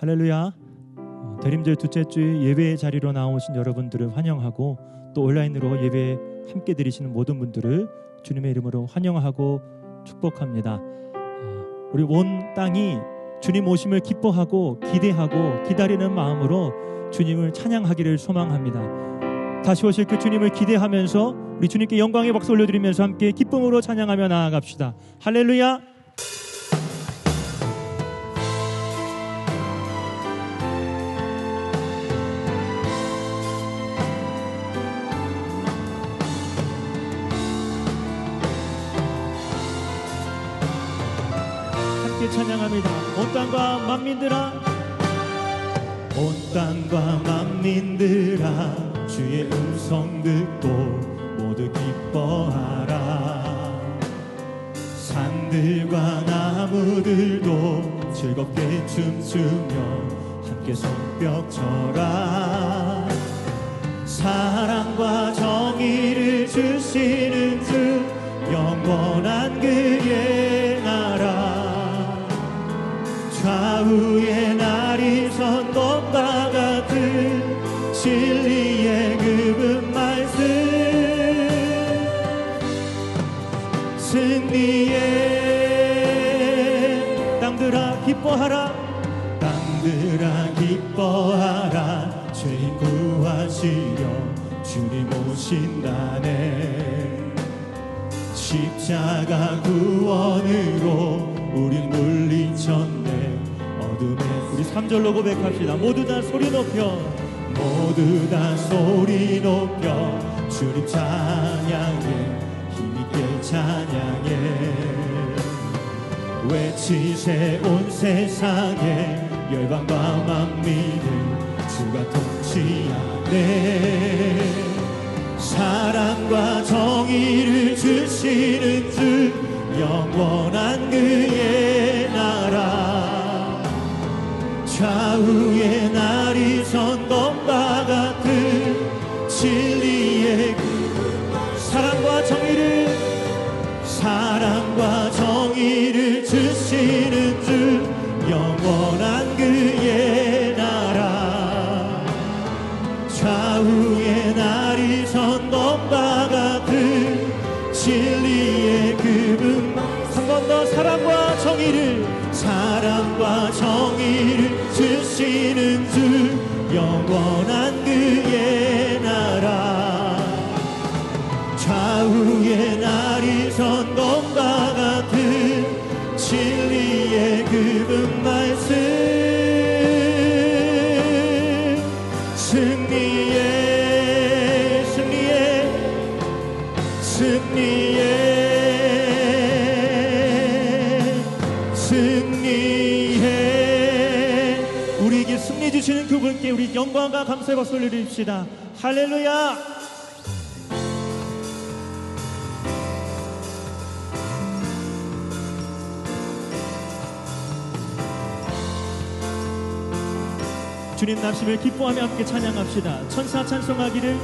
할렐루야. 대림절 둘째 주 예배의 자리로 나오신 여러분들을 환영하고, 또 온라인으로 예배 함께 드리시는 모든 분들을 주님의 이름으로 환영하고 축복합니다. 우리 온 땅이 주님 오심을 기뻐하고 기대하고 기다리는 마음으로 주님을 찬양하기를 소망합니다. 다시 오실 그 주님을 기대하면서 우리 주님께 영광의 박수 올려드리면서 함께 기쁨으로 찬양하며 나아갑시다. 할렐루야. 찬양합니다. 온 땅과 만민들아, 온 땅과 만민들아, 주의 음성 듣고 모두 기뻐하라. 산들과 나무들도 즐겁게 춤추며 함께 손뼉 쳐라. 사랑과 정의를 주시는 주, 영원한 그의 나라. 좌우의 날이 선 것과 같은 진리의 그분 말씀, 승리의 땅들아 기뻐하라. 땅들아 기뻐하라. 죄인 구하시려 주님 오신다네. 십자가 구원으로 우린 물리쳤네. 어둠에 우리 3절로 고백합시다. 모두 다 소리 높여, 모두 다 소리 높여 주님 찬양해, 힘있게 찬양해. 외치세 온 세상에, 열방과 만민을 주가 통치하네. 사랑과 정의를 주시는 주, 영원한 그의 나라. 좌우의 날이 선 것과 같은 진리의 사랑과 정의를 주시는 주, 영원한 그의 나라. 좌우의 날이 선 것과 같은 진리의 그분. 한 번 더 사랑과 정의를 주시는 주, 영원한 그의 나라. 좌우의 날이 선 것과 같은 진리의 그분 말씀, 승리해. 우리에게 승리 주시는 그분께 우리 영광과 감사의 박수 올려드립시다. 할렐루야. 주님 남심을 기뻐하며 함께 찬양합시다. 천사 찬송하기를,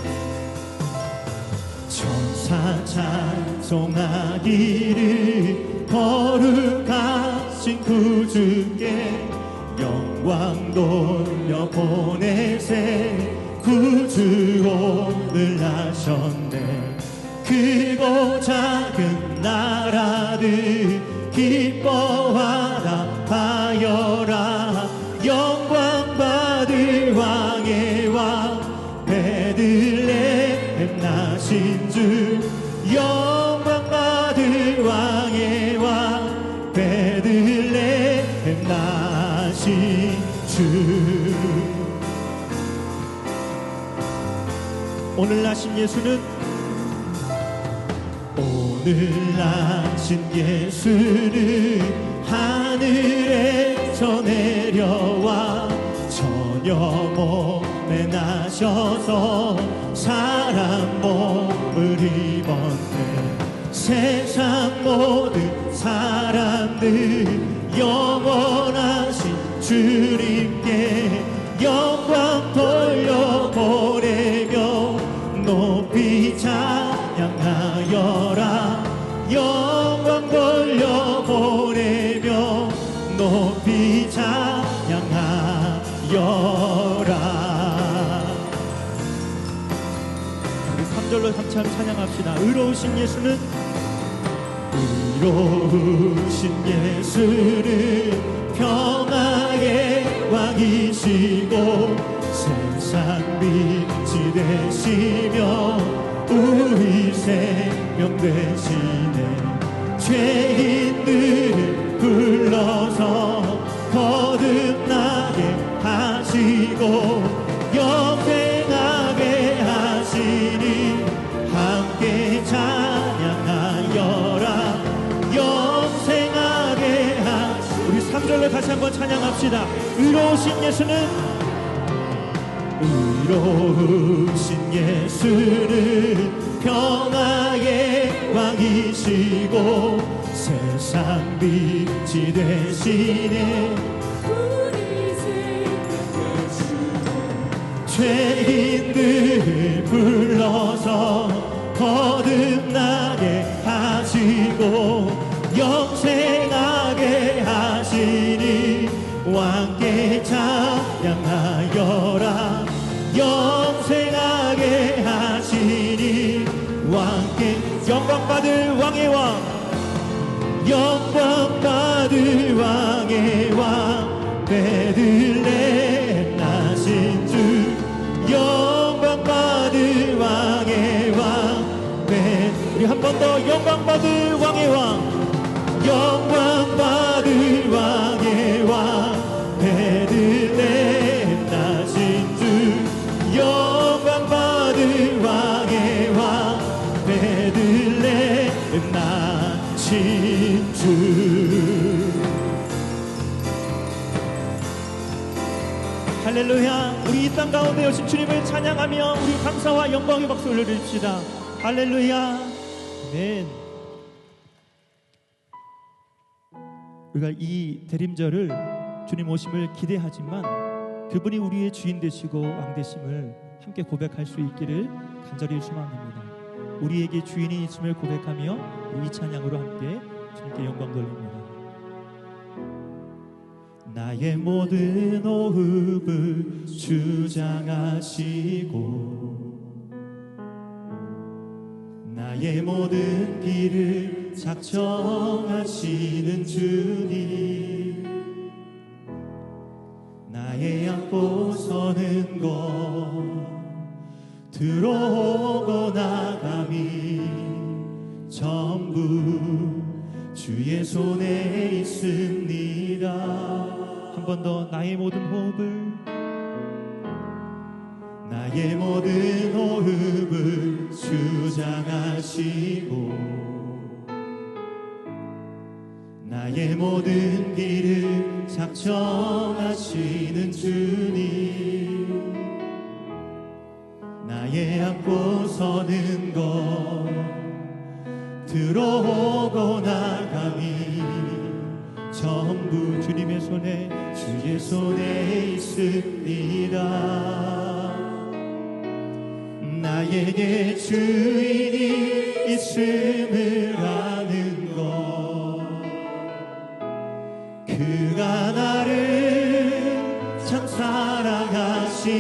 천사 찬송하기를, 거룩하신 구주께 영광 돌려보내세. 구주 오늘 하셨네. 크고 작은 나라들 기뻐하라 하여라. 영광 받을 왕의 왕, 베들레헴 나신 주. 영광 받을 왕의 왕, 베들레헴 나신 주. 오늘 나신 예수는, 오늘 나신 예수는 하늘에서 내려와 처녀 몸에 나셔서 사람 몸을 입었네. 세상 모든 사람들 영원하신 주님께 영광 돌려보내며 높이 찬양하여라. 영광 돌려보내며 높이 찬양하여라. 2절로 함께 찬양합시다. 의로우신 예수는, 의로우신 예수는 평화의 왕이시고 세상 빛이 되시며 우리 생명 되시네. 죄인들을 불러서 거듭나게 하시고 영생하게 하시니 함께 찬양하여라. 영생하게 하시니. 우리 3절로 다시 한번 찬양합시다. 의로우신 예수는, 의로우신 예수는 평화의 왕이시고 세상 빛이 되시네. 죄인들을 불러서 거듭나게 하시고 영생하게 하시니 왕께 찬양하여라. 영생하게 하시니 왕께 영광받을 왕의 왕, 영광받을 왕의 왕 베들레헴 나신 주. 영광받을 왕의 왕 우리 한 번 더 영광받을 왕의 왕, 영광받을 왕의 왕 베들레헴 나신 주. 영광받을 왕의 왕 베들레헴 나신 주. 할렐루야. 우리 이 땅 가운데 오신 주님을 찬양하며 우리 감사와 영광의 박수 올려드립시다. 할렐루야. 아멘. 우리가 이 대림절을 주님 오심을 기대하지만 그분이 우리의 주인 되시고 왕 되심을 함께 고백할 수 있기를 간절히 소망합니다. 우리에게 주인이 있음을 고백하며 우리 이 찬양으로 함께 주님께 영광 돌립니다. 나의 모든 호흡을 주장하시고 나의 모든 길을 작정하시는 주님. 나의 앉고 서는 것 들어오고 나감이 전부 주의 손에 있습니다. 한 번 더 나의 모든 호흡을, 나의 모든 호흡을 주장하시고 나의 모든 길을 작정하시는 주님. 나의 앉고 서는 것 들어오고 나감이 전부 주님의 손에, 주의 손에 있습니다. 나에게 주인이 있음을 아는 것, 그가 나를 참 사랑하심을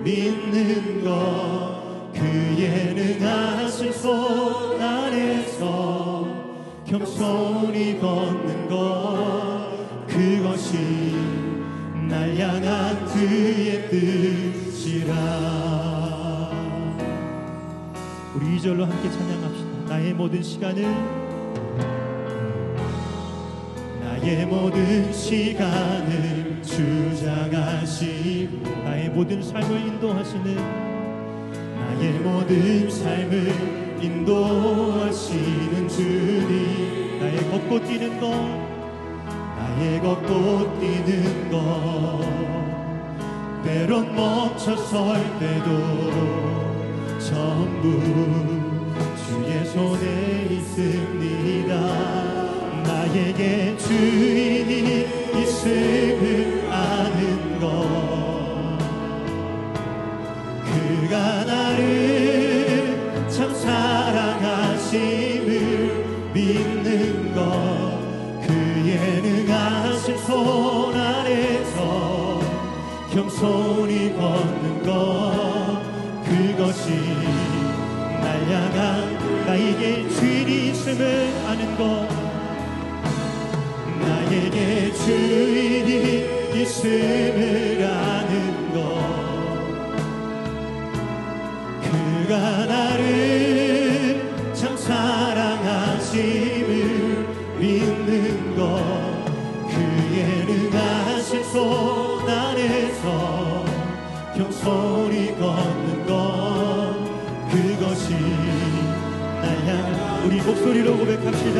믿는 것, 그의 능하신 손 아래서 겸손히 걷는 것, 그것이 날 향한 그의 뜻이라. 우리 2절로 함께 찬양합시다. 나의 모든 시간을, 나의 모든 시간을 주장하시고 나의 모든 삶을 인도하시는, 나의 모든 삶을 인도하시는 주님. 나의 걷고 뛰는 것, 나의 걷고 뛰는 것, 때론 멈춰설 때도 전부 주의 손에 있습니다. 나에게 주인이 있음을 아는 것, 그가 나를 참 사랑하심을 믿는 것, 그의 능하신 손 아래서 겸손히 걷는 것, 그것이 향한 나에게 주인이 있음을 아는 것, 나에게 주인이 있음을 아는 것, 그가 나를 참 사랑하심을 믿는 것, 그의 능하신 손 안에서 겸손히 걷는 것, 그것이 날 향한, 우리 목소리로 고백합시다.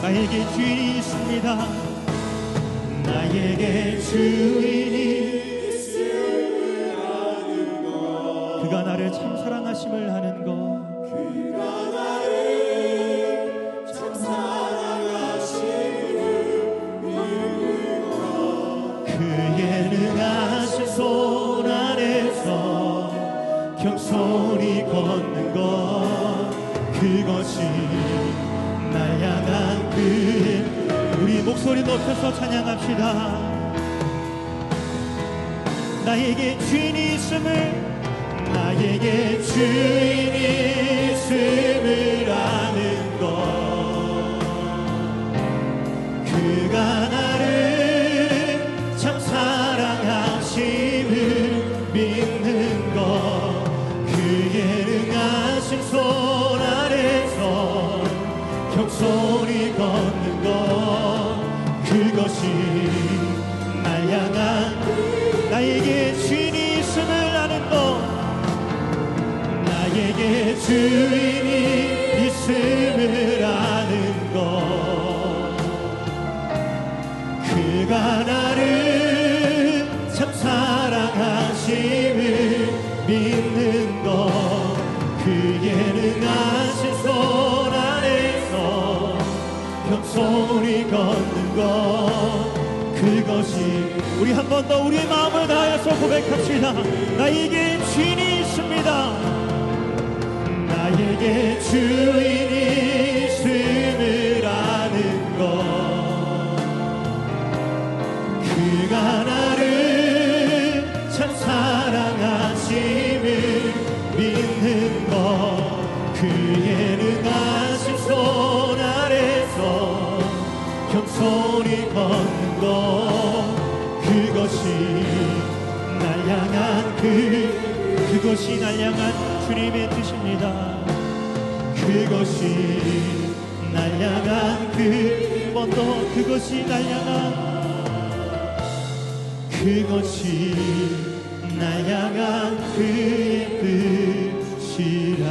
나에게 주인이 있습니다. 나에게 주인이 있음을 아는 것, 그가 나를 참 사랑하심을 아는 것, 그가 나를 참 사랑하심을 믿는 것, 그의 능하신 손 안에서 겸손히 걷는 것, 그것이 날 향한 그의, 우리 목소리 높여서 찬양합시다. 나에게 주인이 있음을, 나에게 주인이 있음을 아는 것, 그가 나를 참 사랑하심을 믿는 것, 그의 능하신 손 아래서 겸손히 걷는 것, 그것이 날 향한, 나에게 주인이 있음을 아는 것, 나에게 주인이 있음을 아는 것, 그가 나를 참 사랑하심을 믿는 것, 그의 능하신 손 안에서 겸손히 걷는 것, 그것이, 우리 한 번 더 우리의 마음을 다해서 고백합시다. 나에게 주인이 있습니다. 나에게 주인이 있음을 아는 것, 그가 나를 참 사랑하심을 믿는 것, 그의 능하신 손 아래서 겸손히 걷는 것, 그것이 날 향한 그것이 날 향한 주님의 뜻입니다. 그것이 날 향한 한 번 더, 그것이 날 향한, 그것이 날 향한 그의 뜻이라.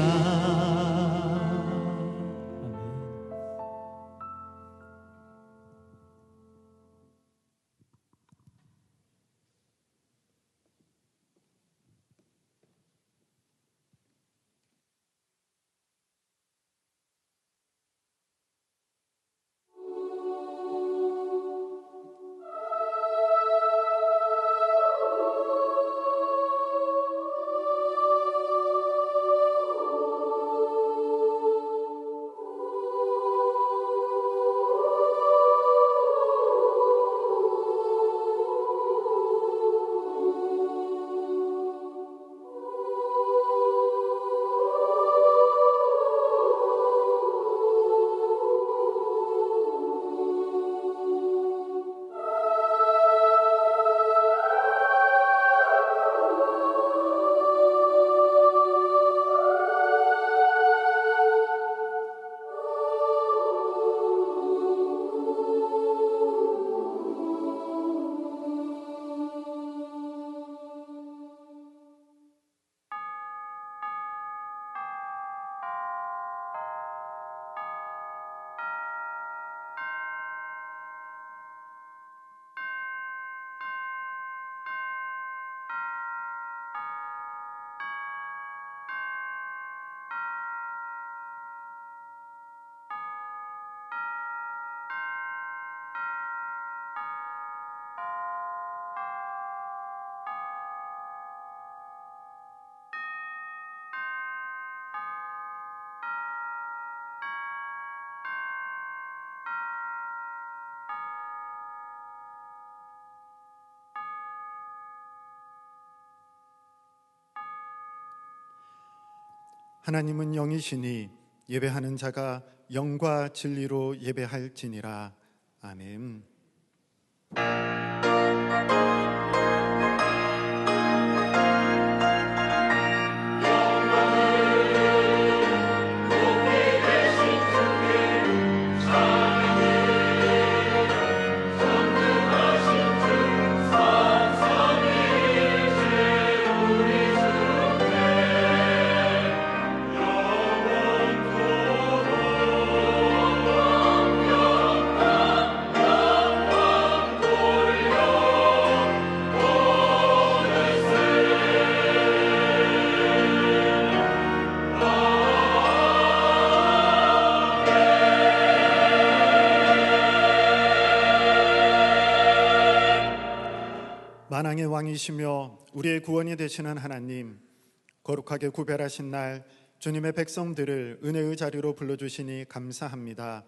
하나님은 영이시니 예배하는 자가 영과 진리로 예배할지니라. 아멘. 만왕의 왕이시며 우리의 구원이 되시는 하나님, 거룩하게 구별하신 날 주님의 백성들을 은혜의 자리로 불러주시니 감사합니다.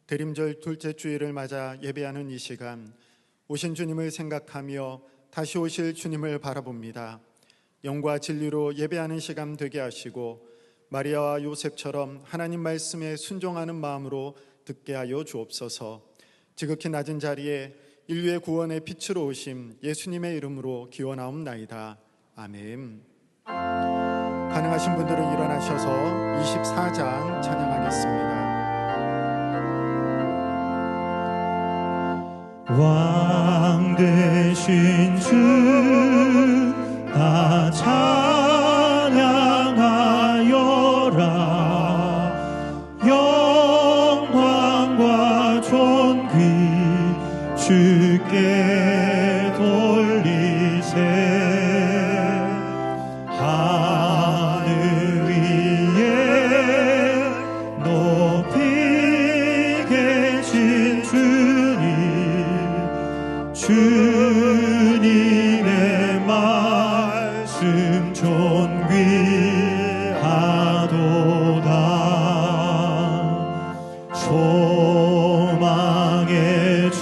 대림절 둘째 주일을 맞아 예배하는 이 시간, 오신 주님을 생각하며 다시 오실 주님을 바라봅니다. 영과 진리로 예배하는 시간 되게 하시고 마리아와 요셉처럼 하나님 말씀에 순종하는 마음으로 듣게 하여 주옵소서. 지극히 낮은 자리에 인류의 구원의 빛으로 오심 예수님의 이름으로 기원하옵나이다. 아멘. 가능하신 분들은 일어나셔서 24장 찬양하겠습니다. 왕 되신 주 다 찬양하여라. 영광과 존귀 주께 돌리세. 하늘 위에 높이 계신 주님의 말씀 존귀하도다. 소망의 주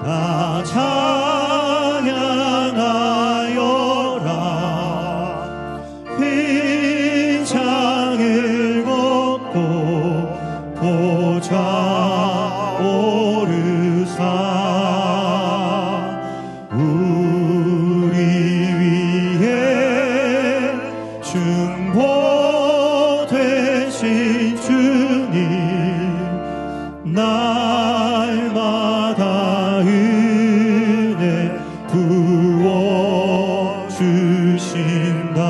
다 찬양하여라. 휘장을 걷고 보좌 오르사. 우리 위에 중보 되신 주님, 날마다 은혜 부어주신다.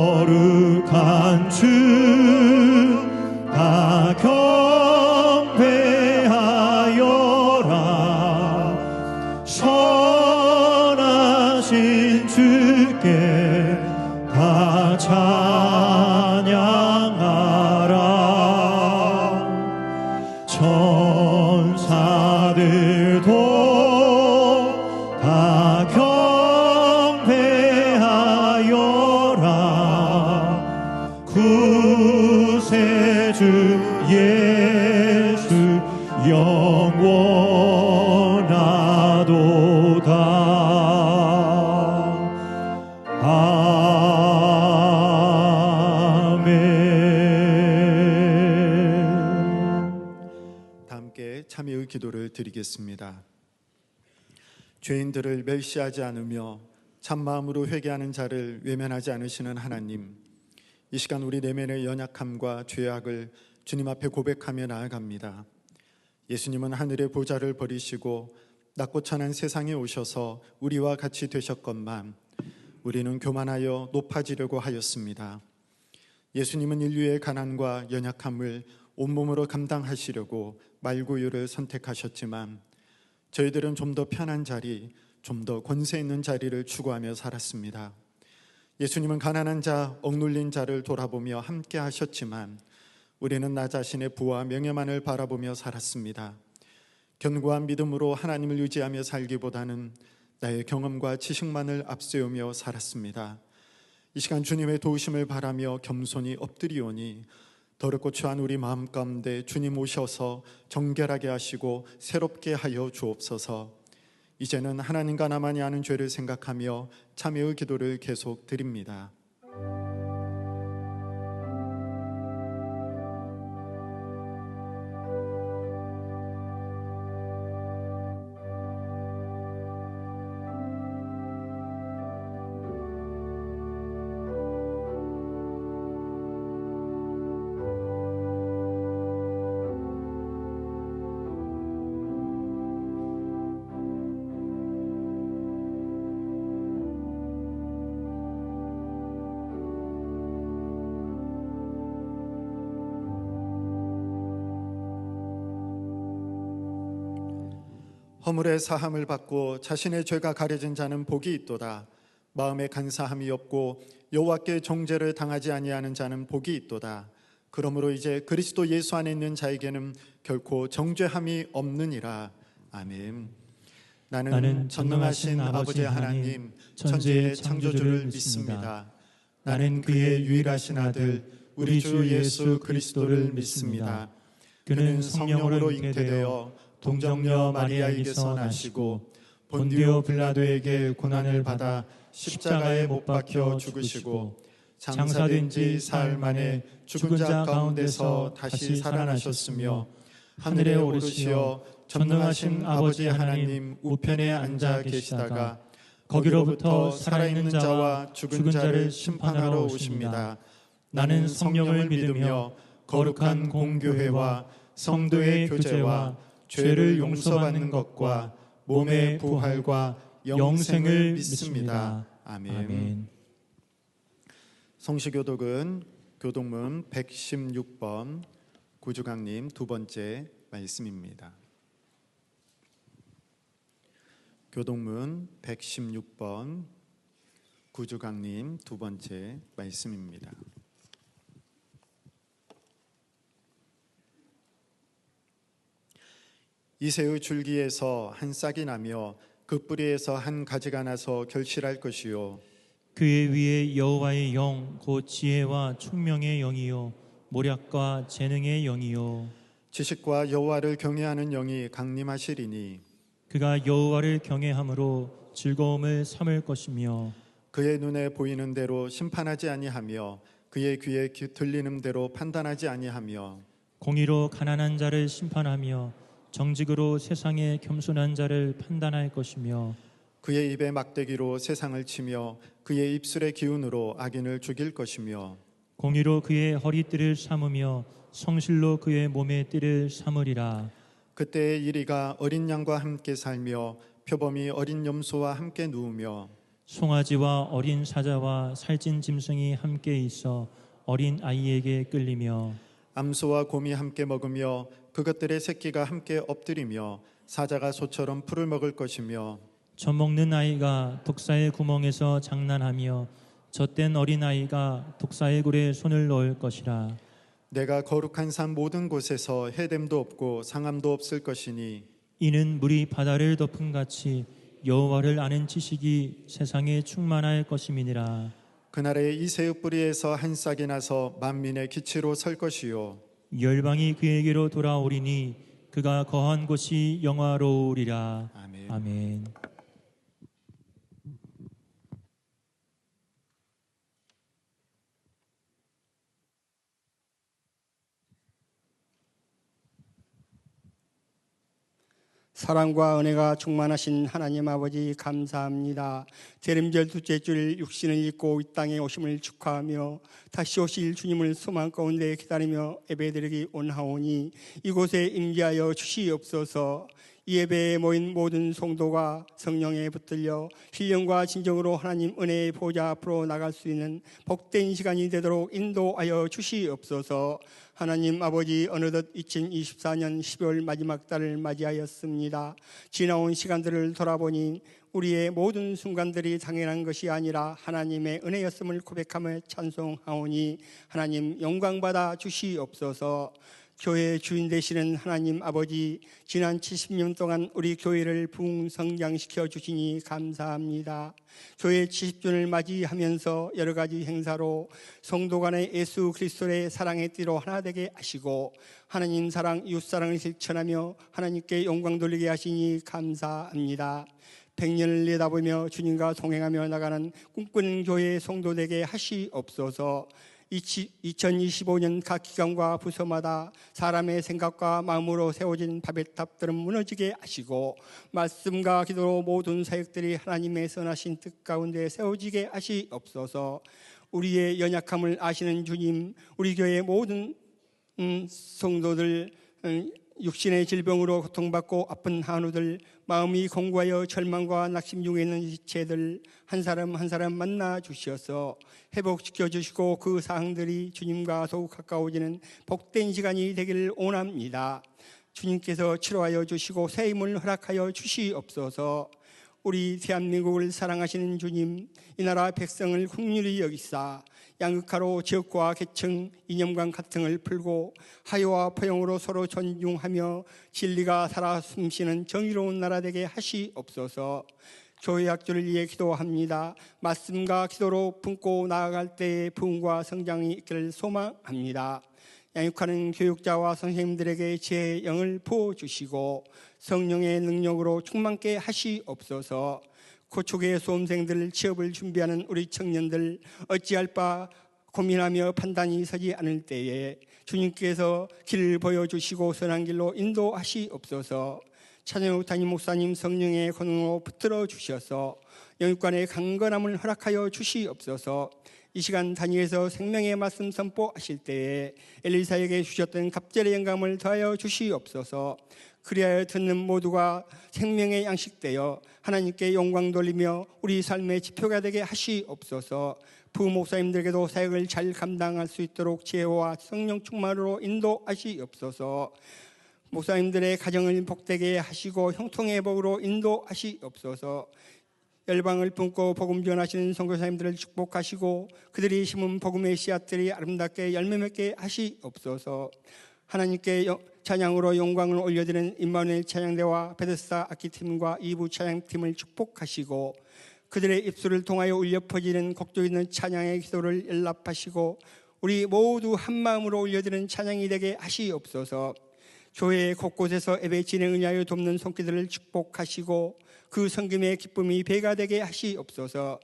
거룩한 주 다 경배하여라. 선하신 주께 다 찬양하라. 천사들도 다 경배하여라. 구세주 예수 영원하도다. 아멘. 다 함께 참여의 기도를 드리겠습니다. 죄인들을 멸시하지 않으며 참마음으로 회개하는 자를 외면하지 않으시는 하나님, 이 시간 우리 내면의 연약함과 죄악을 주님 앞에 고백하며 나아갑니다. 예수님은 하늘의 보좌를 버리시고 낮고 찬한 세상에 오셔서 우리와 같이 되셨건만 우리는 교만하여 높아지려고 하였습니다. 예수님은 인류의 가난과 연약함을 온몸으로 감당하시려고 말구유를 선택하셨지만 저희들은 좀 더 편한 자리, 좀 더 권세 있는 자리를 추구하며 살았습니다. 예수님은 가난한 자, 억눌린 자를 돌아보며 함께 하셨지만 우리는 나 자신의 부와 명예만을 바라보며 살았습니다. 견고한 믿음으로 하나님을 의지하며 살기보다는 나의 경험과 지식만을 앞세우며 살았습니다. 이 시간 주님의 도우심을 바라며 겸손히 엎드리오니 더럽고 추한 우리 마음 가운데 주님 오셔서 정결하게 하시고 새롭게 하여 주옵소서. 이제는 하나님과 나만이 아는 죄를 생각하며 참회의 기도를 계속 드립니다. 허물의 사함을 받고 자신의 죄가 가려진 자는 복이 있도다. 마음에 간사함이 없고 여호와께 정죄를 당하지 아니하는 자는 복이 있도다. 그러므로 이제 그리스도 예수 안에 있는 자에게는 결코 정죄함이 없느니라. 아멘. 나는 전능하신 아버지 하나님 천지의 창조주를 믿습니다. 나는 그의 유일하신 아들 우리 주 예수 그리스도를 믿습니다. 그는 성령으로 잉태되어 동정녀 마리아에게서 나시고 본디오 빌라도에게 고난을 받아 십자가에 못 박혀 죽으시고 장사된 지 사흘 만에 죽은 자 가운데서 다시 살아나셨으며 하늘에 오르시어 전능하신 아버지 하나님 우편에 앉아 계시다가 거기로부터 살아있는 자와 죽은 자를 심판하러 오십니다. 나는 성령을 믿으며 거룩한 공교회와 성도의 교제와 죄를 용서받는 것과 몸의 부활과 영생을 믿습니다. 아멘. 성시교독은 교독문 116번 구주강님 두 번째 말씀입니다. 교독문 116번 구주강님 두 번째 말씀입니다. 이새의 줄기에서 한 싹이 나며 그 뿌리에서 한 가지가 나서 결실할 것이요 그의 위에 여호와의 영 곧 지혜와 총명의 영이요 모략과 재능의 영이요 지식과 여호와를 경외하는 영이 강림하시리니 그가 여호와를 경외함으로 즐거움을 삼을 것이며 그의 눈에 보이는 대로 심판하지 아니하며 그의 귀에 들리는 대로 판단하지 아니하며 공의로 가난한 자를 심판하며 정직으로 세상의 겸손한 자를 판단할 것이며 그의 입의 막대기로 세상을 치며 그의 입술의 기운으로 악인을 죽일 것이며 공의로 그의 허리띠를 삼으며 성실로 그의 몸의 띠를 삼으리라. 그때의 이리가 어린 양과 함께 살며 표범이 어린 염소와 함께 누우며 송아지와 어린 사자와 살찐 짐승이 함께 있어 어린 아이에게 끌리며 암소와 곰이 함께 먹으며 그것들의 새끼가 함께 엎드리며 사자가 소처럼 풀을 먹을 것이며 젖먹는 아이가 독사의 구멍에서 장난하며 젖된 어린 아이가 독사의 굴에 손을 넣을 것이라. 내가 거룩한 산 모든 곳에서 해됨도 없고 상함도 없을 것이니 이는 물이 바다를 덮은 같이 여호와를 아는 지식이 세상에 충만할 것임이니라. 그날에 이새의 뿌리에서 한 싹이 나서 만민의 기치로 설 것이요 열방이 그에게로 돌아오리니 그가 거한 곳이 영화로우리라. 아멘. 아멘. 사랑과 은혜가 충만하신 하나님 아버지 감사합니다. 대림절 둘째 줄 육신을 입고 이 땅에 오심을 축하하며 다시 오실 주님을 소망 가운데 기다리며 예배드리기 원하오니 이곳에 임재하여 주시옵소서. 이 예배에 모인 모든 성도가 성령에 붙들려 신령과 진정으로 하나님 은혜의 보좌 앞으로 나갈 수 있는 복된 시간이 되도록 인도하여 주시옵소서. 하나님 아버지, 어느덧 2024년 12월 마지막 달을 맞이하였습니다. 지나온 시간들을 돌아보니 우리의 모든 순간들이 당연한 것이 아니라 하나님의 은혜였음을 고백하며 찬송하오니 하나님 영광받아 주시옵소서. 교회의 주인 되시는 하나님 아버지, 지난 70년 동안 우리 교회를 부흥성장시켜 주시니 감사합니다. 교회 70주년을 맞이하면서 여러 가지 행사로 성도 간의 예수 그리스도의 사랑의 띠로 하나 되게 하시고 하나님 사랑, 이웃 사랑을 실천하며 하나님께 영광 돌리게 하시니 감사합니다. 100년을 내다보며 주님과 동행하며 나가는 꿈꾸는 교회의 성도 되게 하시옵소서. 2025년 각 기관과 부서마다 사람의 생각과 마음으로 세워진 바벨탑들은 무너지게 하시고 말씀과 기도로 모든 사역들이 하나님의 선하신 뜻 가운데 세워지게 하시옵소서. 우리의 연약함을 아시는 주님, 우리 교회의 모든 성도들, 육신의 질병으로 고통받고 아픈 한우들, 마음이 공고하여 절망과 낙심 중에 있는 지체들 한 사람 한 사람 만나 주셔서 회복시켜 주시고 그 사항들이 주님과 더욱 가까워지는 복된 시간이 되기를 원합니다. 주님께서 치료하여 주시고 새 힘을 허락하여 주시옵소서. 우리 대한민국을 사랑하시는 주님, 이 나라 백성을 긍휼히 여기사 양극화로 지역과 계층, 이념관 갈등을 풀고 화해와 포용으로 서로 존중하며 진리가 살아 숨쉬는 정의로운 나라 되게 하시옵소서. 교회 학교를 위해 기도합니다. 말씀과 기도로 품고 나아갈 때의 부흥과 성장이 있기를 소망합니다. 양육하는 교육자와 선생님들에게 지혜의 영을 부어주시고 성령의 능력으로 충만케 하시옵소서. 고초의 수험생들, 취업을 준비하는 우리 청년들 어찌할 바 고민하며 판단이 서지 않을 때에 주님께서 길을 보여주시고 선한 길로 인도하시옵소서. 찬영욱 담임 목사님 성령의 권능으로 붙들어 주셔서 영육간의 강건함을 허락하여 주시옵소서. 이 시간 단위에서 생명의 말씀 선포하실 때에 엘리사에게 주셨던 갑절의 영감을 더하여 주시옵소서. 그리하여 듣는 모두가 생명의 양식되어 하나님께 영광 돌리며 우리 삶의 지표가 되게 하시옵소서. 부목사님들에게도 사역을 잘 감당할 수 있도록 지혜와 성령 충만으로 인도하시옵소서. 목사님들의 가정을 복되게 하시고 형통의 복으로 인도하시옵소서. 열방을 품고 복음 전하시는 선교사님들을 축복하시고 그들이 심은 복음의 씨앗들이 아름답게 열매 맺게 하시옵소서. 하나님께 찬양으로 영광을 올려드리는 임마누엘 찬양대와 베데스다 악기팀과 2부 찬양팀을 축복하시고 그들의 입술을 통하여 울려 퍼지는 곡조 있는 찬양의 기도를 연락하시고 우리 모두 한 마음으로 올려드리는 찬양이 되게 하시옵소서. 교회 곳곳에서 예배 진행을 위하여 돕는 손길들을 축복하시고 그 섬김의 기쁨이 배가 되게 하시옵소서.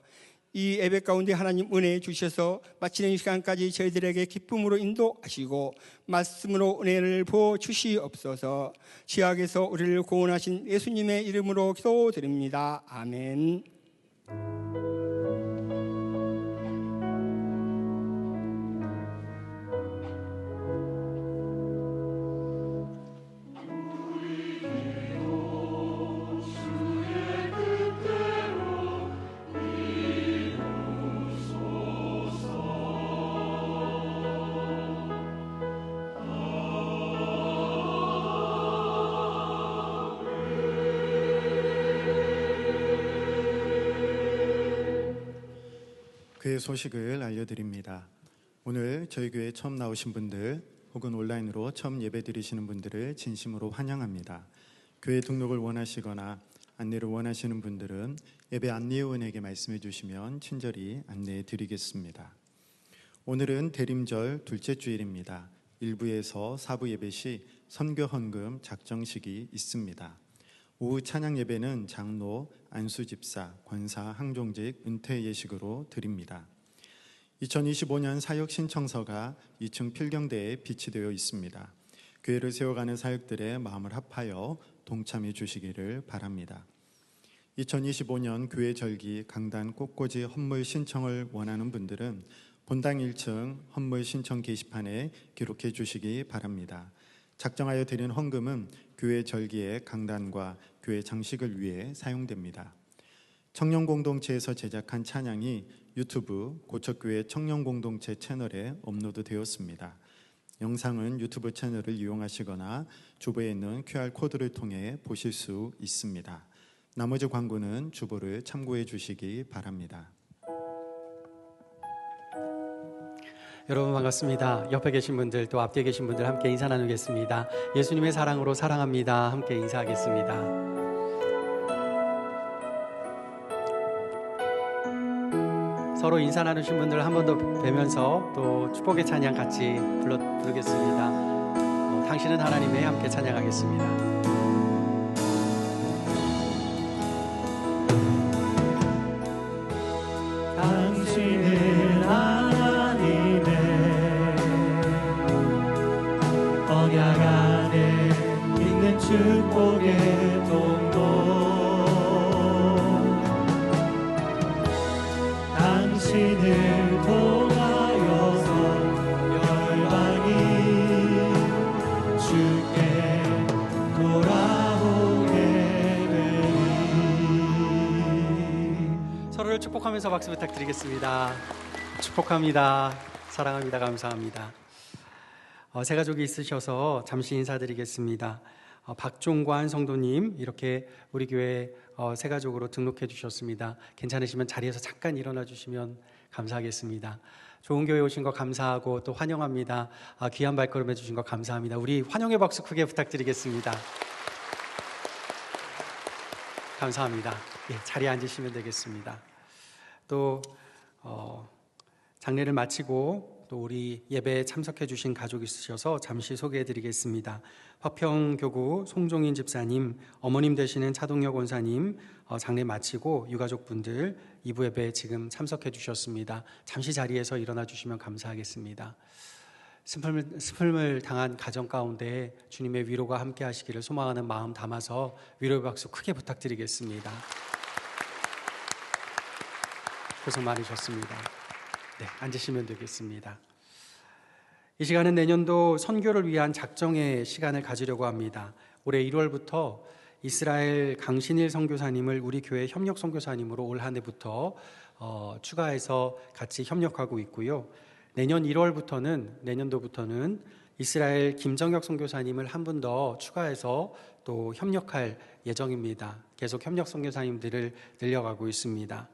이 예배 가운데 하나님 은혜 주셔서 마치는 시간까지 저희들에게 기쁨으로 인도하시고 말씀으로 은혜를 부어 주시옵소서. 지악에서 우리를 구원하신 예수님의 이름으로 기도드립니다. 아멘. 그의 소식을 알려드립니다. 오늘 저희 교회에 처음 나오신 분들 혹은 온라인으로 처음 예배 드리시는 분들을 진심으로 환영합니다. 교회 등록을 원하시거나 안내를 원하시는 분들은 예배 안내요원에게 말씀해 주시면 친절히 안내해 드리겠습니다. 오늘은 대림절 둘째 주일입니다. 1부에서 4부 예배 시 선교 헌금 작정식이 있습니다. 오후 찬양 예배는 장로, 안수집사, 권사, 항종직, 은퇴 예식으로 드립니다. 2025년 사역 신청서가 2층 필경대에 비치되어 있습니다. 교회를 세워가는 사역들의 마음을 합하여 동참해 주시기를 바랍니다. 2025년 교회 절기 강단 꽃꽂이 헌물 신청을 원하는 분들은 본당 1층 헌물 신청 게시판에 기록해 주시기 바랍니다. 작정하여 드린 헌금은 교회 절기의 강단과 교회 장식을 위해 사용됩니다. 청년공동체에서 제작한 찬양이 유튜브 고척교회 청년공동체 채널에 업로드되었습니다. 영상은 유튜브 채널을 이용하시거나 주보에 있는 QR코드를 통해 보실 수 있습니다. 나머지 광고는 주보를 참고해 주시기 바랍니다. 여러분 반갑습니다. 옆에 계신 분들 또 앞뒤에 계신 분들 함께 인사 나누겠습니다. 예수님의 사랑으로 사랑합니다. 함께 인사하겠습니다. 서로 인사 나누신 분들 한 번 더 뵈면서 또 축복의 찬양 같이 부르겠습니다. 당신은 하나님의 함께 찬양하겠습니다. 당신은 하나님의 언약 안에 있는 축복의 통로, 당신을 통하여서 열방이 주께 돌아오게 되리. 서로를 축복하면서 박수 부탁드리겠습니다. 축복합니다. 사랑합니다. 감사합니다. 새 가족이 있으셔서 잠시 인사드리겠습니다. 박종관 성도님 이렇게 우리 교회 새 가족으로 등록해 주셨습니다. 괜찮으시면 자리에서 잠깐 일어나 주시면 감사하겠습니다. 좋은 교회 오신 거 감사하고 또 환영합니다. 귀한 발걸음 해주신 거 감사합니다. 우리 환영의 박수 크게 부탁드리겠습니다. 감사합니다. 예, 자리에 앉으시면 되겠습니다. 또 장례를 마치고 또 우리 예배에 참석해 주신 가족이 있으셔서 잠시 소개해 드리겠습니다. 화평교구 송종인 집사님, 어머님 되시는 차동혁 원사님 장례 마치고 유가족분들 2부 예배에 지금 참석해 주셨습니다. 잠시 자리에서 일어나 주시면 감사하겠습니다. 슬픔을 당한 가정 가운데 주님의 위로가 함께 하시기를 소망하는 마음 담아서 위로의 박수 크게 부탁드리겠습니다. 고생 많으셨습니다. 네, 앉으시면 되겠습니다. 이 시간은 내년도 선교를 위한 작정의 시간을 가지려고 합니다. 올해 1월부터 이스라엘 강신일 선교사님을 우리 교회 협력 선교사님으로 올 한 해부터 추가해서 같이 협력하고 있고요. 내년 1월부터는 내년도부터는 이스라엘 김정혁 선교사님을 한 분 더 추가해서 또 협력할 예정입니다. 계속 협력 선교사님들을 늘려가고 있습니다.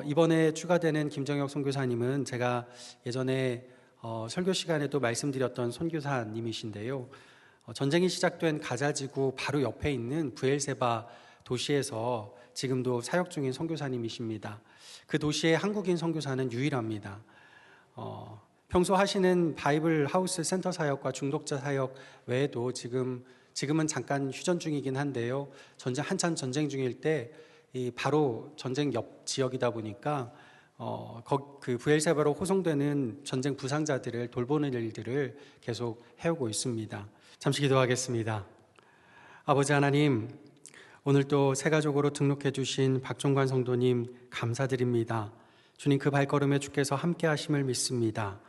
이번에 추가되는 김정혁 선교사님은 제가 예전에 설교 시간에도 말씀드렸던 선교사님이신데요. 전쟁이 시작된 가자지구 바로 옆에 있는 브엘세바 도시에서 지금도 사역 중인 선교사님이십니다. 그 도시의 한국인 선교사는 유일합니다. 평소 하시는 바이블 하우스 센터 사역과 중독자 사역 외에도 지금은 잠깐 휴전 중이긴 한데요. 한참 전쟁 중일 때 바로 전쟁 옆 지역이다 보니까 그 브엘세바로 호송되는 전쟁 부상자들을 돌보는 일들을 계속 해오고 있습니다. 잠시 기도하겠습니다. 아버지 하나님, 오늘 또 새 가족으로 등록해 주신 박종관 성도님 감사드립니다. 주님, 그 발걸음에 주께서 함께 하심을 믿습니다.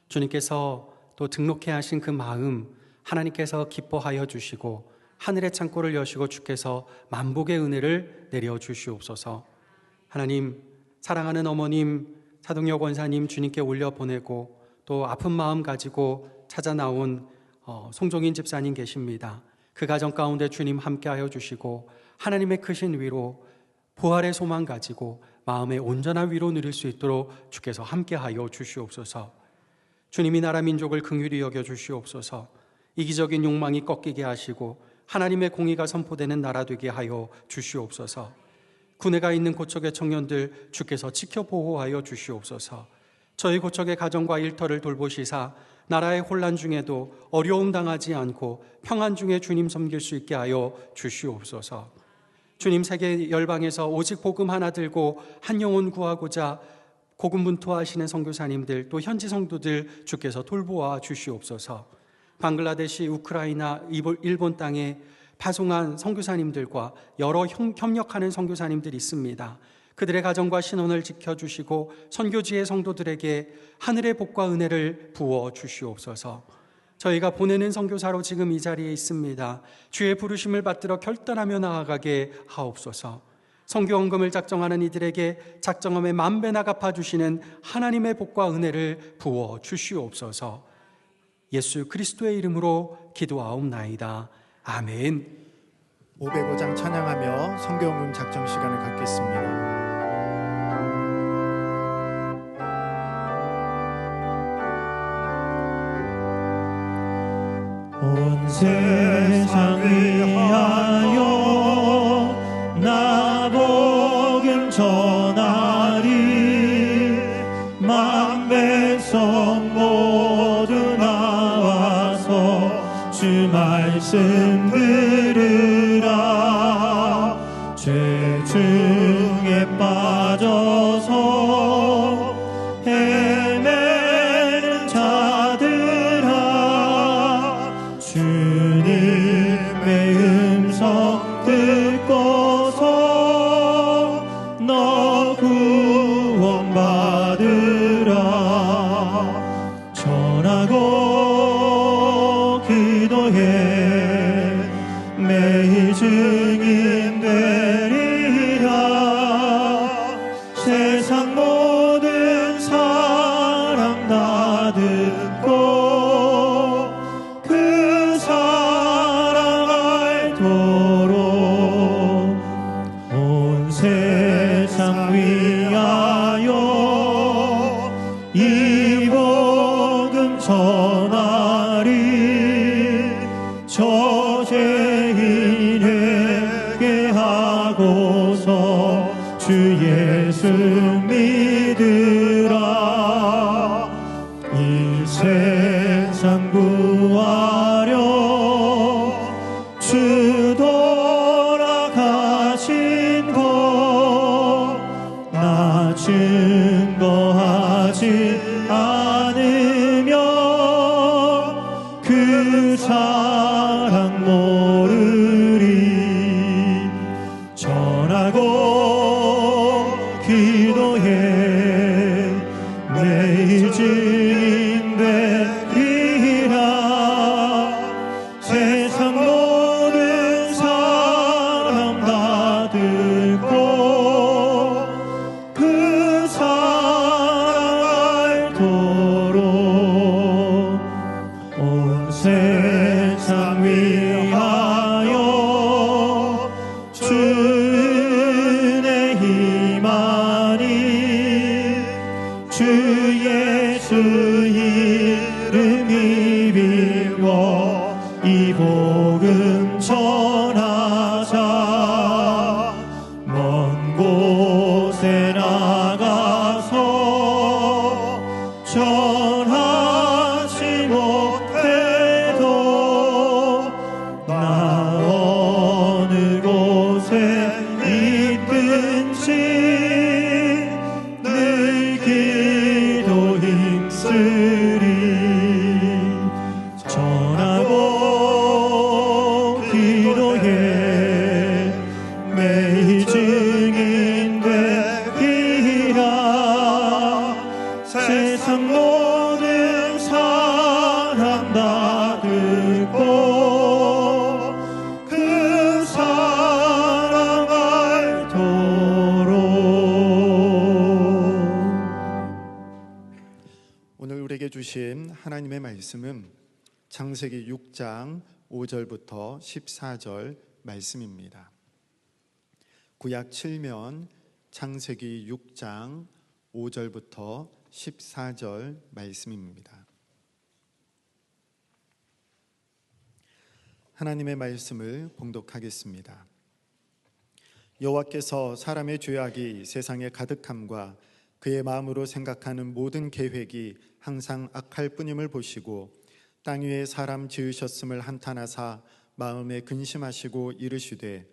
주님께서 또 등록해 하신 그 마음 하나님께서 기뻐하여 주시고 하늘의 창고를 여시고 주께서 만복의 은혜를 내려 주시옵소서. 하나님, 사랑하는 어머님 차동혁 원사님 주님께 올려보내고 또 아픈 마음 가지고 찾아 나온 송종인 집사님 계십니다. 그 가정 가운데 주님 함께하여 주시고 하나님의 크신 위로 부활의 소망 가지고 마음의 온전한 위로 누릴 수 있도록 주께서 함께하여 주시옵소서. 주님이 나라 민족을 긍휼히 여겨 주시옵소서. 이기적인 욕망이 꺾이게 하시고 하나님의 공의가 선포되는 나라 되게 하여 주시옵소서. 군에가 있는 고척의 청년들 주께서 지켜 보호하여 주시옵소서. 저희 고척의 가정과 일터를 돌보시사 나라의 혼란 중에도 어려움 당하지 않고 평안 중에 주님 섬길 수 있게 하여 주시옵소서. 주님, 세계 열방에서 오직 복음 하나 들고 한 영혼 구하고자 고군분투하시는 선교사님들 또 현지 성도들 주께서 돌보아 주시옵소서. 방글라데시, 우크라이나, 일본 땅에 파송한 선교사님들과 여러 협력하는 선교사님들이 있습니다. 그들의 가정과 신원을 지켜주시고 선교지의 성도들에게 하늘의 복과 은혜를 부어 주시옵소서. 저희가 보내는 선교사로 지금 이 자리에 있습니다. 주의 부르심을 받들어 결단하며 나아가게 하옵소서. 선교헌금을 작정하는 이들에게 작정함에 만배나 갚아주시는 하나님의 복과 은혜를 부어 주시옵소서. 예수 그리스도의 이름으로 기도하옵나이다. 아멘. 505장 찬양하며 선교헌금 작정 시간을 갖겠습니다. 온 세상 위하여 나 복음 전하리. 만 백성 모두 나와서 주 말씀 들으라. 죄 중에 빠져서 헤매는 자들아, 주님의 음성 듣고서 너 구원받으라. 전하고 기도해 매일 증인 되리라. 세상 모든 사람 다 듣고 그 사랑 알도록 온 세상 위하여 이 복음 전하리. 저 죄인에게 하고서 주 예수 믿으라. 이 세상 구하려 주 돌아가신 것 나 증거하지 않으며 그 사랑 모르리. 전하고 기도해 매일 증인 되리라. 세상 모든 사람 다 듣고 그 사랑 알도록 온 세상 위하여 주 은혜 임하니. 주 예수 이름 입어 이 복음 전하자. 먼 곳에 나가서 전하지 못해도 나 어느 곳에 있든지 늘 기도 힘쓰리. 전하고 기도해 매일 증인 되리라. 세상 모든 사람 다 듣고 그 사랑 알도록. 오늘 우리에게 주신 하나님의 말씀은 창세기 6장 5절부터 14절 말씀입니다. 구약 7면 창세기 6장 5절부터 14절 말씀입니다. 하나님의 말씀을 봉독하겠습니다. 여호와께서 사람의 죄악이 세상에 가득함과 그의 마음으로 생각하는 모든 계획이 항상 악할 뿐임을 보시고 땅 위에 사람 지으셨음을 한탄하사 마음에 근심하시고 이르시되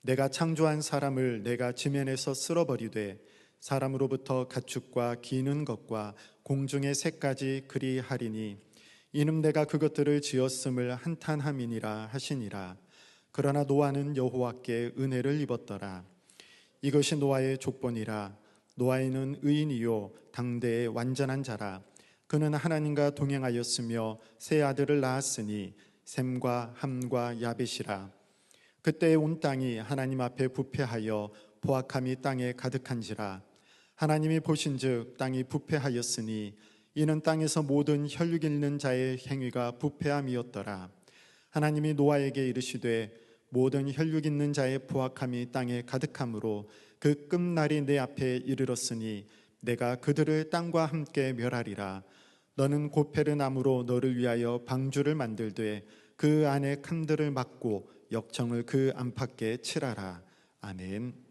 내가 창조한 사람을 내가 지면에서 쓸어버리되 사람으로부터 가축과 기는 것과 공중의 새까지 그리하리니 이는 내가 그것들을 지었음을 한탄함이니라 하시니라. 그러나 노아는 여호와께 은혜를 입었더라. 이것이 노아의 족본이라. 노아에는 의인이요 당대의 완전한 자라. 그는 하나님과 동행하였으며 세 아들을 낳았으니 셈과 함과 야벳이라. 그때 온 땅이 하나님 앞에 부패하여 포악함이 땅에 가득한지라. 하나님이 보신즉 땅이 부패하였으니 이는 땅에서 모든 혈육 있는 자의 행위가 부패함이었더라. 하나님이 노아에게 이르시되 모든 혈육 있는 자의 포악함이 땅에 가득함으로 그 끝날이 내 앞에 이르렀으니 내가 그들을 땅과 함께 멸하리라. 너는 고페르 나무로 너를 위하여 방주를 만들되 그 안에 칸들을 막고 역청을 그 안팎에 칠하라. 아멘.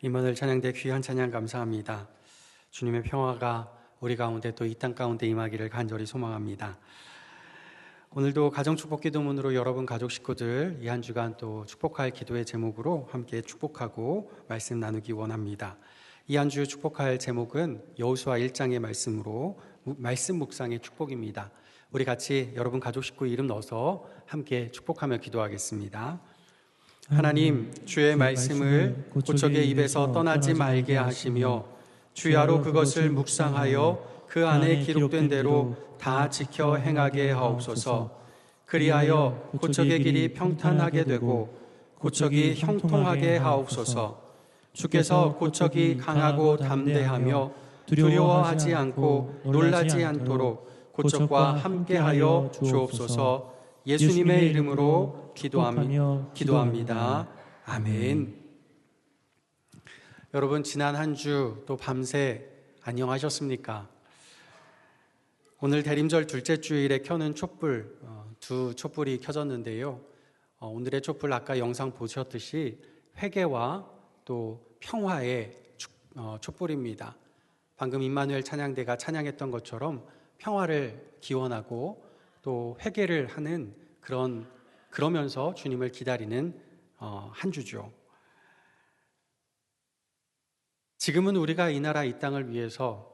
임원을 찬양대 귀한 찬양 감사합니다. 주님의 평화가 우리 가운데 또 이 땅 가운데 임하기를 간절히 소망합니다. 오늘도 가정축복기도문으로 여러분 가족 식구들 이 한 주간 또 축복할 기도의 제목으로 함께 축복하고 말씀 나누기 원합니다. 이 한 주 축복할 제목은 여호수아 1장의 말씀으로 말씀 묵상의 축복입니다. 우리 같이 여러분 가족 식구 이름 넣어서 함께 축복하며 기도하겠습니다. 하나님, 주의 말씀을 고척의 입에서 떠나지 말게 하시며 주야로 그것을 묵상하여 그 안에 기록된 대로 다 지켜 행하게 하옵소서. 그리하여 고척의 길이 평탄하게 되고 고척이 형통하게 하옵소서. 주께서 고척이 강하고 담대하며 두려워하지 않고 놀라지 않도록 고척과 함께하여 주옵소서. 예수님의 이름으로 기도합니다. 아멘. 여러분 지난 한 주 또 밤새 안녕하셨습니까? 오늘 대림절 둘째 주일에 켜는 촛불, 두 촛불이 켜졌는데요. 오늘의 촛불 아까 영상 보셨듯이 회개와 또 평화의 촛불입니다. 방금 임마누엘 찬양대가 찬양했던 것처럼 평화를 기원하고 또 회개를 하는 그러면서 주님을 기다리는 한 주죠. 지금은 우리가 이 나라 이 땅을 위해서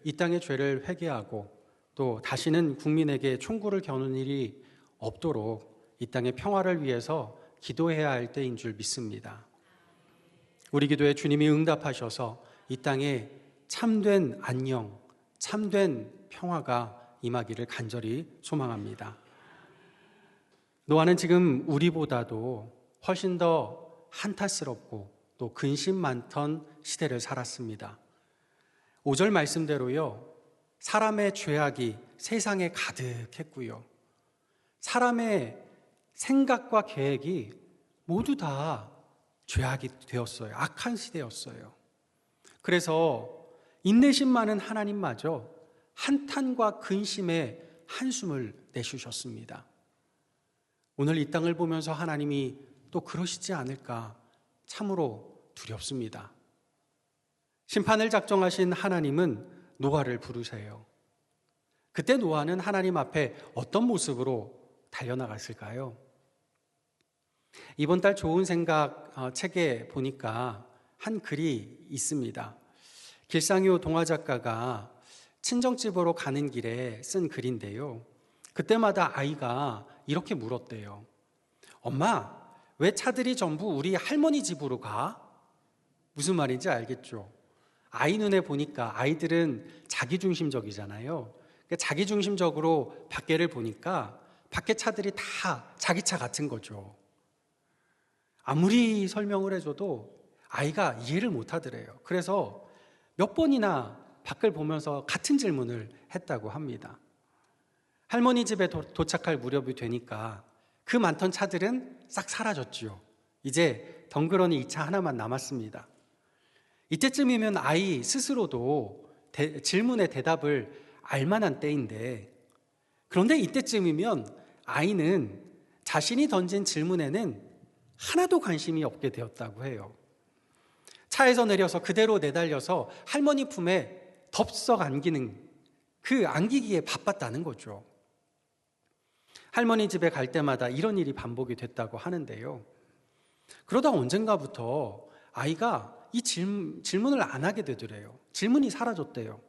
이 땅의 죄를 회개하고 또 다시는 국민에게 총구를 겨누는 일이 없도록 이 땅의 평화를 위해서 기도해야 할 때인 줄 믿습니다. 우리 기도에 주님이 응답하셔서 이 땅에 참된 안녕, 참된 평화가 임하기를 간절히 소망합니다. 노아는 지금 우리보다도 훨씬 더 한탄스럽고 또 근심 많던 시대를 살았습니다. 5절 말씀대로요, 사람의 죄악이 세상에 가득했고요, 사람의 생각과 계획이 모두 다 죄악이 되었어요. 악한 시대였어요. 그래서 인내심 많은 하나님마저 한탄과 근심에 한숨을 내쉬셨습니다. 오늘 이 땅을 보면서 하나님이 또 그러시지 않을까 참으로 두렵습니다. 심판을 작정하신 하나님은 노아를 부르세요. 그때 노아는 하나님 앞에 어떤 모습으로 달려나갔을까요? 이번 달 좋은 생각 책에 보니까 한 글이 있습니다. 길상효 동화작가가 친정집으로 가는 길에 쓴 글인데요. 그때마다 아이가 이렇게 물었대요. 엄마, 왜 차들이 전부 우리 할머니 집으로 가? 무슨 말인지 알겠죠? 아이 눈에 보니까 아이들은 자기중심적이잖아요. 그러니까 자기중심적으로 밖에를 보니까 밖에 차들이 다 자기 차 같은 거죠. 아무리 설명을 해줘도 아이가 이해를 못 하더래요. 그래서 몇 번이나 밖을 보면서 같은 질문을 했다고 합니다. 할머니 집에 도착할 무렵이 되니까 그 많던 차들은 싹 사라졌지요. 이제 덩그러니 이 차 하나만 남았습니다. 이때쯤이면 아이 스스로도 질문의 대답을 알만한 때인데, 그런데 이때쯤이면 아이는 자신이 던진 질문에는 하나도 관심이 없게 되었다고 해요. 차에서 내려서 그대로 내달려서 할머니 품에 덥석 안기는 그 안기기에 바빴다는 거죠. 할머니 집에 갈 때마다 이런 일이 반복이 됐다고 하는데요. 그러다 언젠가부터 아이가 이 질문을 안 하게 되더래요. 질문이 사라졌대요.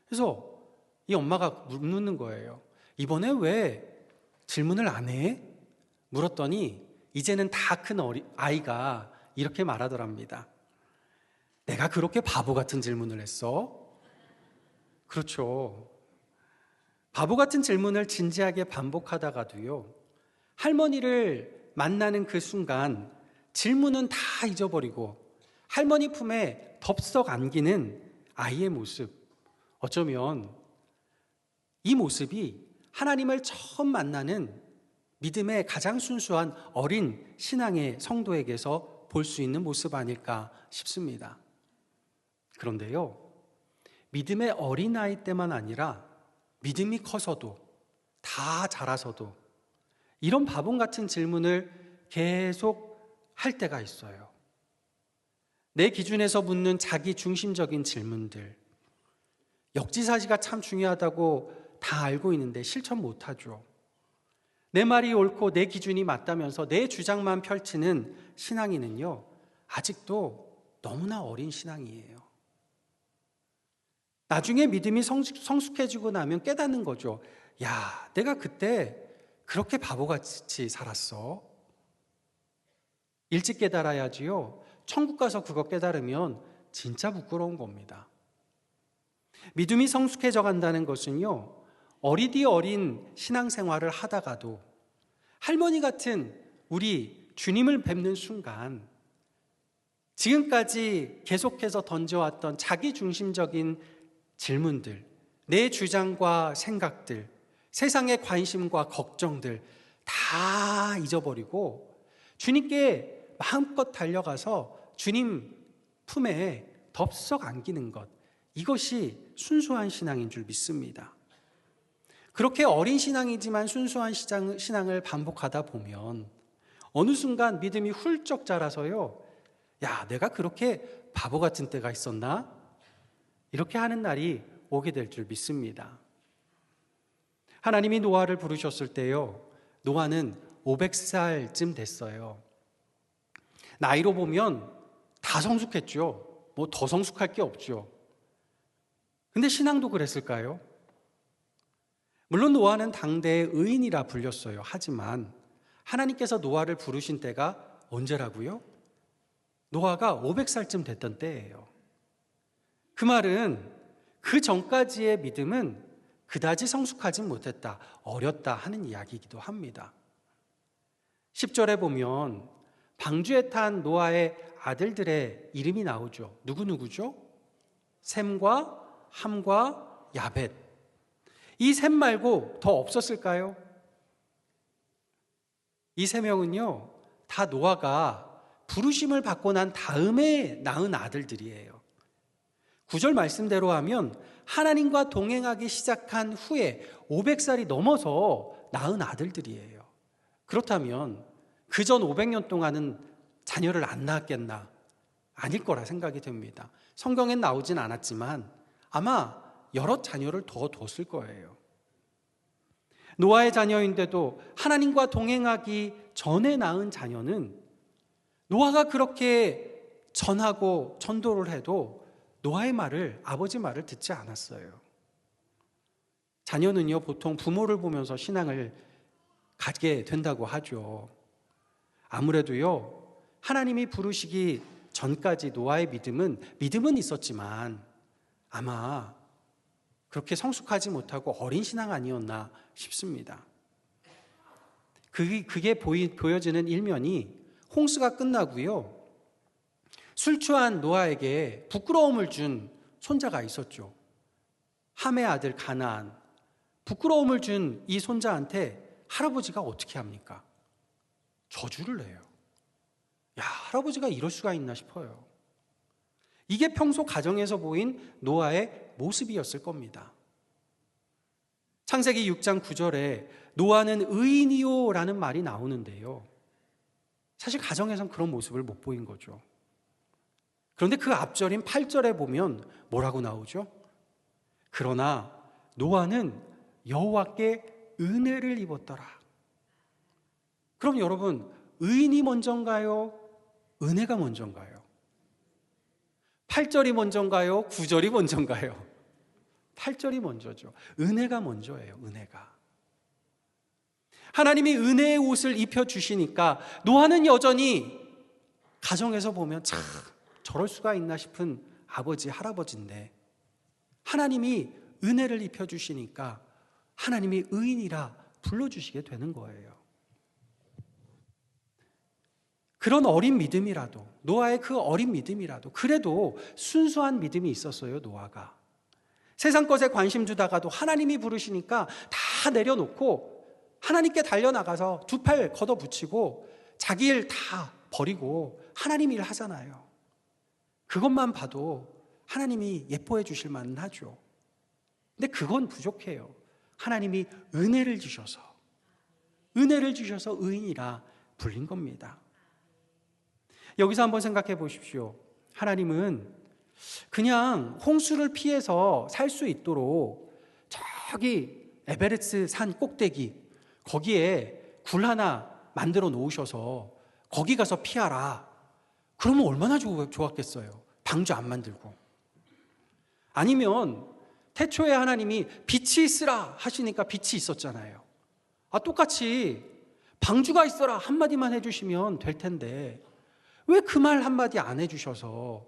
그래서 이 엄마가 묻는 거예요. 이번에 왜 질문을 안 해? 물었더니 이제는 다 큰 아이가 이렇게 말하더랍니다. 내가 그렇게 바보 같은 질문을 했어? 그렇죠. 바보 같은 질문을 진지하게 반복하다가도요, 할머니를 만나는 그 순간 질문은 다 잊어버리고 할머니 품에 덥석 안기는 아이의 모습, 어쩌면 이 모습이 하나님을 처음 만나는 믿음의 가장 순수한 어린 신앙의 성도에게서 볼 수 있는 모습 아닐까 싶습니다. 그런데요, 믿음의 어린아이 때만 아니라 믿음이 커서도, 다 자라서도 이런 바보 같은 질문을 계속 할 때가 있어요. 내 기준에서 묻는 자기 중심적인 질문들, 역지사지가 참 중요하다고 다 알고 있는데 실천 못하죠. 내 말이 옳고 내 기준이 맞다면서 내 주장만 펼치는 신앙인은요, 아직도 너무나 어린 신앙이에요. 나중에 믿음이 성숙해지고 나면 깨닫는 거죠. 야, 내가 그때 그렇게 바보같이 살았어. 일찍 깨달아야지요. 천국 가서 그거 깨달으면 진짜 부끄러운 겁니다. 믿음이 성숙해져 간다는 것은요, 어리디 어린 신앙생활을 하다가도 할머니 같은 우리 주님을 뵙는 순간 지금까지 계속해서 던져왔던 자기중심적인 질문들, 내 주장과 생각들, 세상의 관심과 걱정들 다 잊어버리고 주님께 마음껏 달려가서 주님 품에 덥석 안기는 것, 이것이 순수한 신앙인 줄 믿습니다. 그렇게 어린 신앙이지만 순수한 신앙을 반복하다 보면 어느 순간 믿음이 훌쩍 자라서요, 야, 내가 그렇게 바보 같은 때가 있었나? 이렇게 하는 날이 오게 될 줄 믿습니다. 하나님이 노아를 부르셨을 때요, 노아는 500살쯤 됐어요. 나이로 보면 다 성숙했죠. 뭐 더 성숙할 게 없죠. 근데 신앙도 그랬을까요? 물론 노아는 당대의 의인이라 불렸어요. 하지만 하나님께서 노아를 부르신 때가 언제라고요? 노아가 500살쯤 됐던 때예요. 그 말은 그 전까지의 믿음은 그다지 성숙하지 못했다, 어렸다 하는 이야기이기도 합니다. 10절에 보면 방주에 탄 노아의 아들들의 이름이 나오죠. 누구누구죠? 셈과 함과 야벳. 이 셈 말고 더 없었을까요? 이 세 명은요, 다 노아가 부르심을 받고 난 다음에 낳은 아들들이에요. 9절 말씀대로 하면 하나님과 동행하기 시작한 후에 500살이 넘어서 낳은 아들들이에요. 그렇다면 그 전 500년 동안은 자녀를 안 낳았겠나? 아닐 거라 생각이 됩니다. 성경엔 나오진 않았지만 아마 여러 자녀를 더 뒀을 거예요. 노아의 자녀인데도 하나님과 동행하기 전에 낳은 자녀는 노아가 그렇게 전하고 전도를 해도 노아의 말을, 아버지 말을 듣지 않았어요. 자녀는요, 보통 부모를 보면서 신앙을 갖게 된다고 하죠. 아무래도요, 하나님이 부르시기 전까지 노아의 믿음은 있었지만 아마 그렇게 성숙하지 못하고 어린 신앙 아니었나 싶습니다. 그게 보여지는 일면이 홍수가 끝나고요, 술 취한 노아에게 부끄러움을 준 손자가 있었죠. 함의 아들 가나안. 부끄러움을 준 이 손자한테 할아버지가 어떻게 합니까? 저주를 내요. 야, 할아버지가 이럴 수가 있나 싶어요. 이게 평소 가정에서 보인 노아의 모습이었을 겁니다. 창세기 6장 9절에 노아는 의인이요 라는 말이 나오는데요, 사실 가정에선 그런 모습을 못 보인 거죠. 그런데 그 앞절인 8절에 보면 뭐라고 나오죠? 그러나 노아는 여호와께 은혜를 입었더라. 그럼 여러분, 의인이 먼저인가요? 은혜가 먼저인가요? 8절이 먼저인가요? 9절이 먼저인가요? 8절이 먼저죠. 은혜가 먼저예요. 은혜가. 하나님이 은혜의 옷을 입혀주시니까 노아는 여전히 가정에서 보면 참 저럴 수가 있나 싶은 아버지, 할아버지인데 하나님이 은혜를 입혀주시니까 하나님이 의인이라 불러주시게 되는 거예요. 그런 어린 믿음이라도, 노아의 그 어린 믿음이라도 그래도 순수한 믿음이 있었어요. 노아가 세상 것에 관심 주다가도 하나님이 부르시니까 다 내려놓고 하나님께 달려나가서 두 팔 걷어붙이고 자기 일 다 버리고 하나님 일 하잖아요. 그것만 봐도 하나님이 예뻐해 주실 만은 하죠. 근데 그건 부족해요. 하나님이 은혜를 주셔서 의인이라 불린 겁니다. 여기서 한번 생각해 보십시오. 하나님은 그냥 홍수를 피해서 살 수 있도록 저기 에베레스트 산 꼭대기 거기에 굴 하나 만들어 놓으셔서 거기 가서 피하라. 그러면 얼마나 좋았겠어요. 방주 안 만들고. 아니면 태초에 하나님이 빛이 있으라 하시니까 빛이 있었잖아요. 똑같이 방주가 있어라 한마디만 해주시면 될 텐데 왜 그 말 한마디 안 해주셔서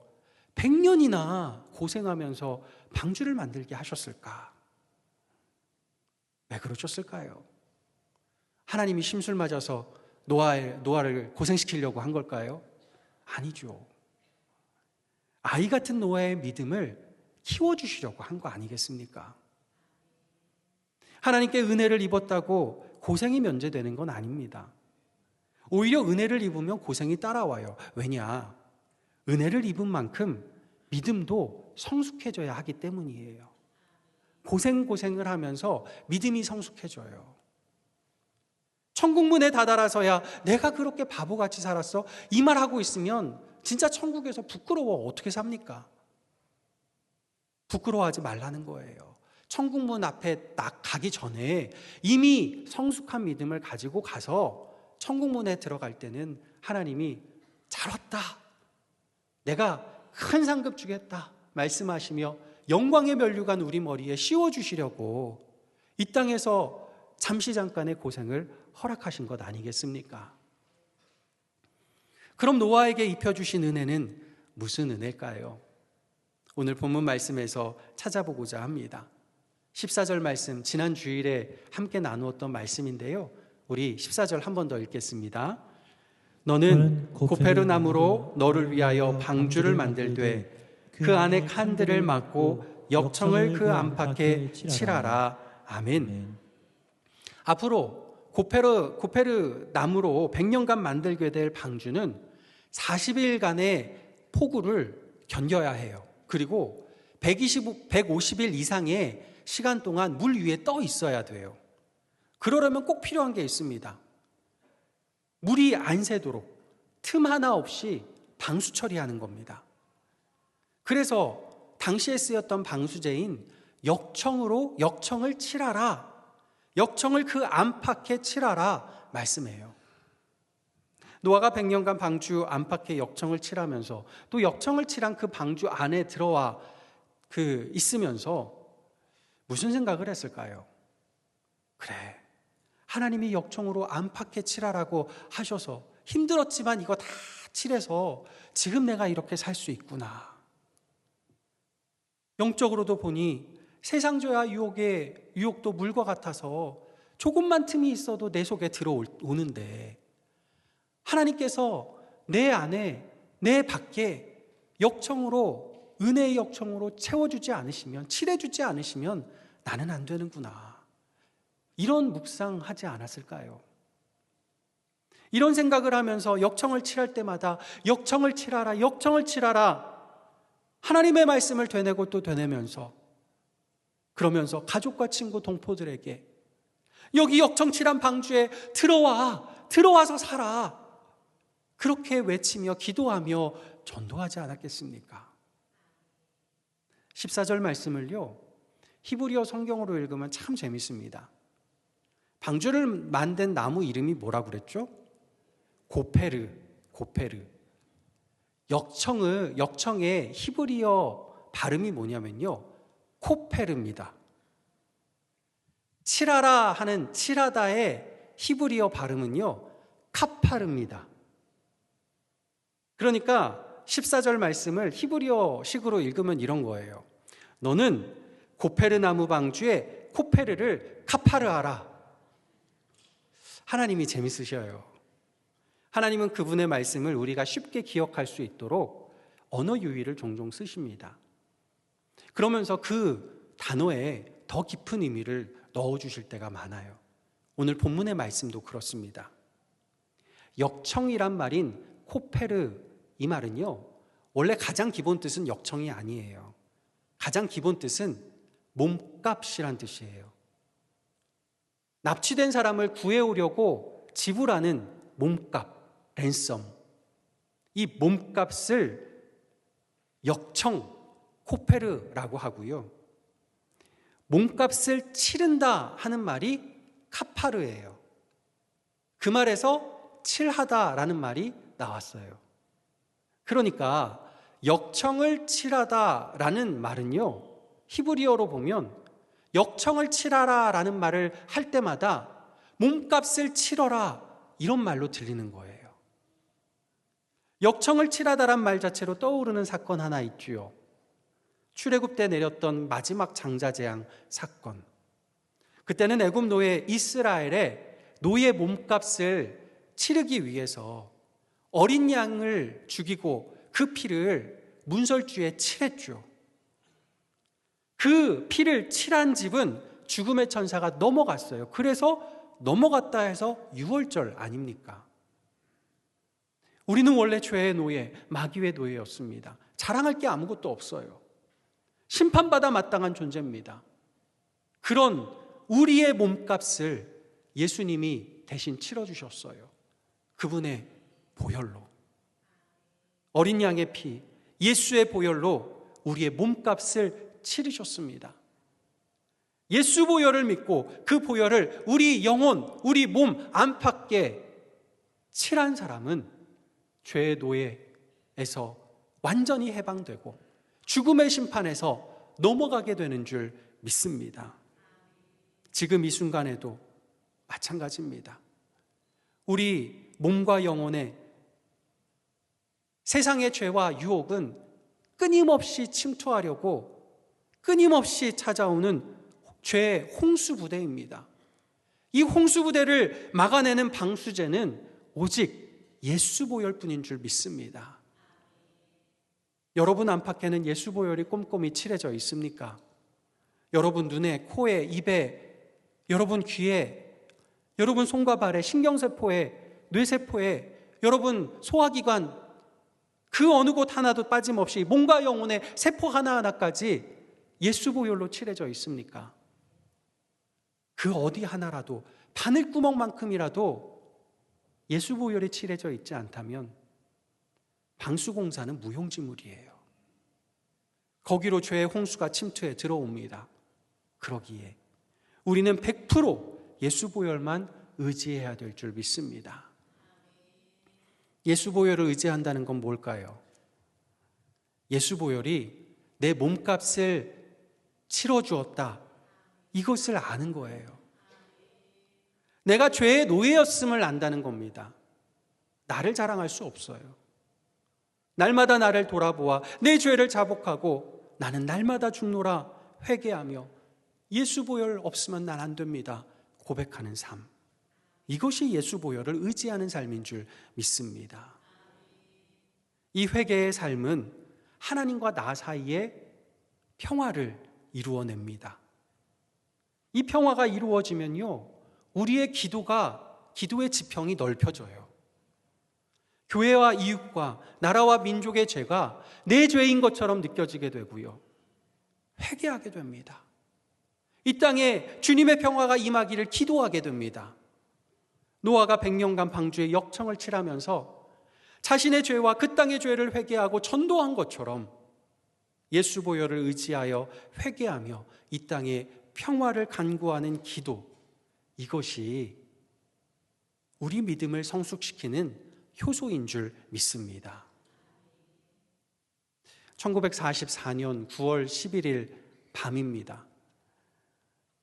100년이나 고생하면서 방주를 만들게 하셨을까? 왜 그러셨을까요? 하나님이 심술 맞아서 노아를 고생시키려고 한 걸까요? 아니죠. 아이 같은 노아의 믿음을 키워주시려고 한 거 아니겠습니까? 하나님께 은혜를 입었다고 고생이 면제되는 건 아닙니다. 오히려 은혜를 입으면 고생이 따라와요. 왜냐? 은혜를 입은 만큼 믿음도 성숙해져야 하기 때문이에요. 고생을 하면서 믿음이 성숙해져요. 천국문에 다다라서야 내가 그렇게 바보같이 살았어? 이 말 하고 있으면 진짜 천국에서 부끄러워 어떻게 삽니까? 부끄러워하지 말라는 거예요. 천국문 앞에 딱 가기 전에 이미 성숙한 믿음을 가지고 가서 천국문에 들어갈 때는 하나님이 잘 왔다, 내가 큰 상급 주겠다 말씀하시며 영광의 면류관 우리 머리에 씌워주시려고 이 땅에서 잠깐의 고생을 허락하신 것 아니겠습니까? 그럼 노아에게 입혀주신 은혜는 무슨 은혜일까요? 오늘 본문 말씀에서 찾아보고자 합니다. 14절 말씀, 지난 주일에 함께 나누었던 말씀인데요, 우리 14절 한 번 더 읽겠습니다. 너는 고페르나무로 너를 위하여 방주를 만들되 그 안에 칸들을 막고 역청을 그 안팎에 칠하라. 아멘. 앞으로 고페르 나무로 100년간 만들게 될 방주는 40일간의 폭우를 견뎌야 해요. 그리고 150일 이상의 시간 동안 물 위에 떠 있어야 돼요. 그러려면 꼭 필요한 게 있습니다. 물이 안 새도록 틈 하나 없이 방수 처리하는 겁니다. 그래서 당시에 쓰였던 방수제인 역청을 칠하라, 역청을 그 안팎에 칠하라 말씀해요. 노아가 100년간 방주 안팎에 역청을 칠하면서 또 역청을 칠한 그 방주 안에 들어와 있으면서 무슨 생각을 했을까요? 그래, 하나님이 역청으로 안팎에 칠하라고 하셔서 힘들었지만 이거 다 칠해서 지금 내가 이렇게 살 수 있구나. 영적으로도 보니 세상조야 유혹도 물과 같아서 조금만 틈이 있어도 내 속에 들어오는데 하나님께서 내 안에, 내 밖에 역청으로, 은혜의 역청으로 채워주지 않으시면, 칠해주지 않으시면 나는 안 되는구나. 이런 묵상하지 않았을까요? 이런 생각을 하면서 역청을 칠할 때마다 역청을 칠하라, 역청을 칠하라, 하나님의 말씀을 되뇌고 또 되뇌면서, 그러면서 가족과 친구, 동포들에게 여기 역청 칠한 방주에 들어와서 살아, 그렇게 외치며 기도하며 전도하지 않았겠습니까? 14절 말씀을요, 히브리어 성경으로 읽으면 참 재밌습니다. 방주를 만든 나무 이름이 뭐라고 그랬죠? 고페르. 역청의 히브리어 발음이 뭐냐면요, 코페르입니다. 칠하라 하는 칠하다의 히브리어 발음은요, 카파르입니다. 그러니까 14절 말씀을 히브리어식으로 읽으면 이런 거예요. 너는 고페르 나무 방주에 코페르를 카파르하라. 하나님이 재밌으셔요. 하나님은 그분의 말씀을 우리가 쉽게 기억할 수 있도록 언어 유희를 종종 쓰십니다. 그러면서 그 단어에 더 깊은 의미를 넣어주실 때가 많아요. 오늘 본문의 말씀도 그렇습니다. 역청이란 말인 코페르, 이 말은요, 원래 가장 기본 뜻은 역청이 아니에요. 가장 기본 뜻은 몸값이란 뜻이에요. 납치된 사람을 구해오려고 지불하는 몸값, 랜섬. 이 몸값을 역청, 코페르라고 하고요. 몸값을 치른다 하는 말이 카파르예요. 그 말에서 칠하다라는 말이 나왔어요. 그러니까 역청을 칠하다라는 말은요, 히브리어로 보면 역청을 칠하라라는 말을 할 때마다 몸값을 치러라, 이런 말로 들리는 거예요. 역청을 칠하다란 말 자체로 떠오르는 사건 하나 있죠. 출애굽 때 내렸던 마지막 장자재앙 사건. 그때는 애굽 노예 이스라엘의 노예 몸값을 치르기 위해서 어린 양을 죽이고 그 피를 문설주에 칠했죠. 그 피를 칠한 집은 죽음의 천사가 넘어갔어요. 그래서 넘어갔다 해서 유월절 아닙니까? 우리는 원래 죄의 노예, 마귀의 노예였습니다. 자랑할 게 아무것도 없어요. 심판받아 마땅한 존재입니다. 그런 우리의 몸값을 예수님이 대신 치러주셨어요. 그분의 보혈로, 어린 양의 피, 예수의 보혈로 우리의 몸값을 치르셨습니다. 예수 보혈을 믿고 그 보혈을 우리 영혼, 우리 몸 안팎에 칠한 사람은 죄의 노예에서 완전히 해방되고 죽음의 심판에서 넘어가게 되는 줄 믿습니다. 지금 이 순간에도 마찬가지입니다. 우리 몸과 영혼의 세상의 죄와 유혹은 끊임없이 침투하려고 끊임없이 찾아오는 죄의 홍수부대입니다. 이 홍수부대를 막아내는 방수제는 오직 예수 보혈뿐인 줄 믿습니다. 여러분 안팎에는 예수 보혈이 꼼꼼히 칠해져 있습니까? 여러분 눈에, 코에, 입에, 여러분 귀에, 여러분 손과 발에, 신경세포에, 뇌세포에, 여러분 소화기관, 그 어느 곳 하나도 빠짐없이 몸과 영혼의 세포 하나하나까지 예수 보혈로 칠해져 있습니까? 그 어디 하나라도 바늘구멍만큼이라도 예수 보혈이 칠해져 있지 않다면 방수공사는 무용지물이에요. 거기로 죄의 홍수가 침투해 들어옵니다. 그러기에 우리는 100% 예수 보혈만 의지해야 될 줄 믿습니다. 예수 보혈을 의지한다는 건 뭘까요? 예수 보혈이 내 몸값을 치러주었다, 이것을 아는 거예요. 내가 죄의 노예였음을 안다는 겁니다. 나를 자랑할 수 없어요. 날마다 나를 돌아보아 내 죄를 자복하고 나는 날마다 죽노라 회개하며 예수 보혈 없으면 난 안 됩니다 고백하는 삶, 이것이 예수 보혈을 의지하는 삶인 줄 믿습니다. 이 회개의 삶은 하나님과 나 사이에 평화를 이루어냅니다. 이 평화가 이루어지면요, 우리의 기도의 지평이 넓혀져요. 교회와 이웃과 나라와 민족의 죄가 내 죄인 것처럼 느껴지게 되고요, 회개하게 됩니다. 이 땅에 주님의 평화가 임하기를 기도하게 됩니다. 노아가 100년간 방주에 역청을 칠하면서 자신의 죄와 그 땅의 죄를 회개하고 전도한 것처럼 예수 보혈을 의지하여 회개하며 이 땅에 평화를 간구하는 기도, 이것이 우리 믿음을 성숙시키는 효소인 줄 믿습니다. 1944년 9월 11일 밤입니다.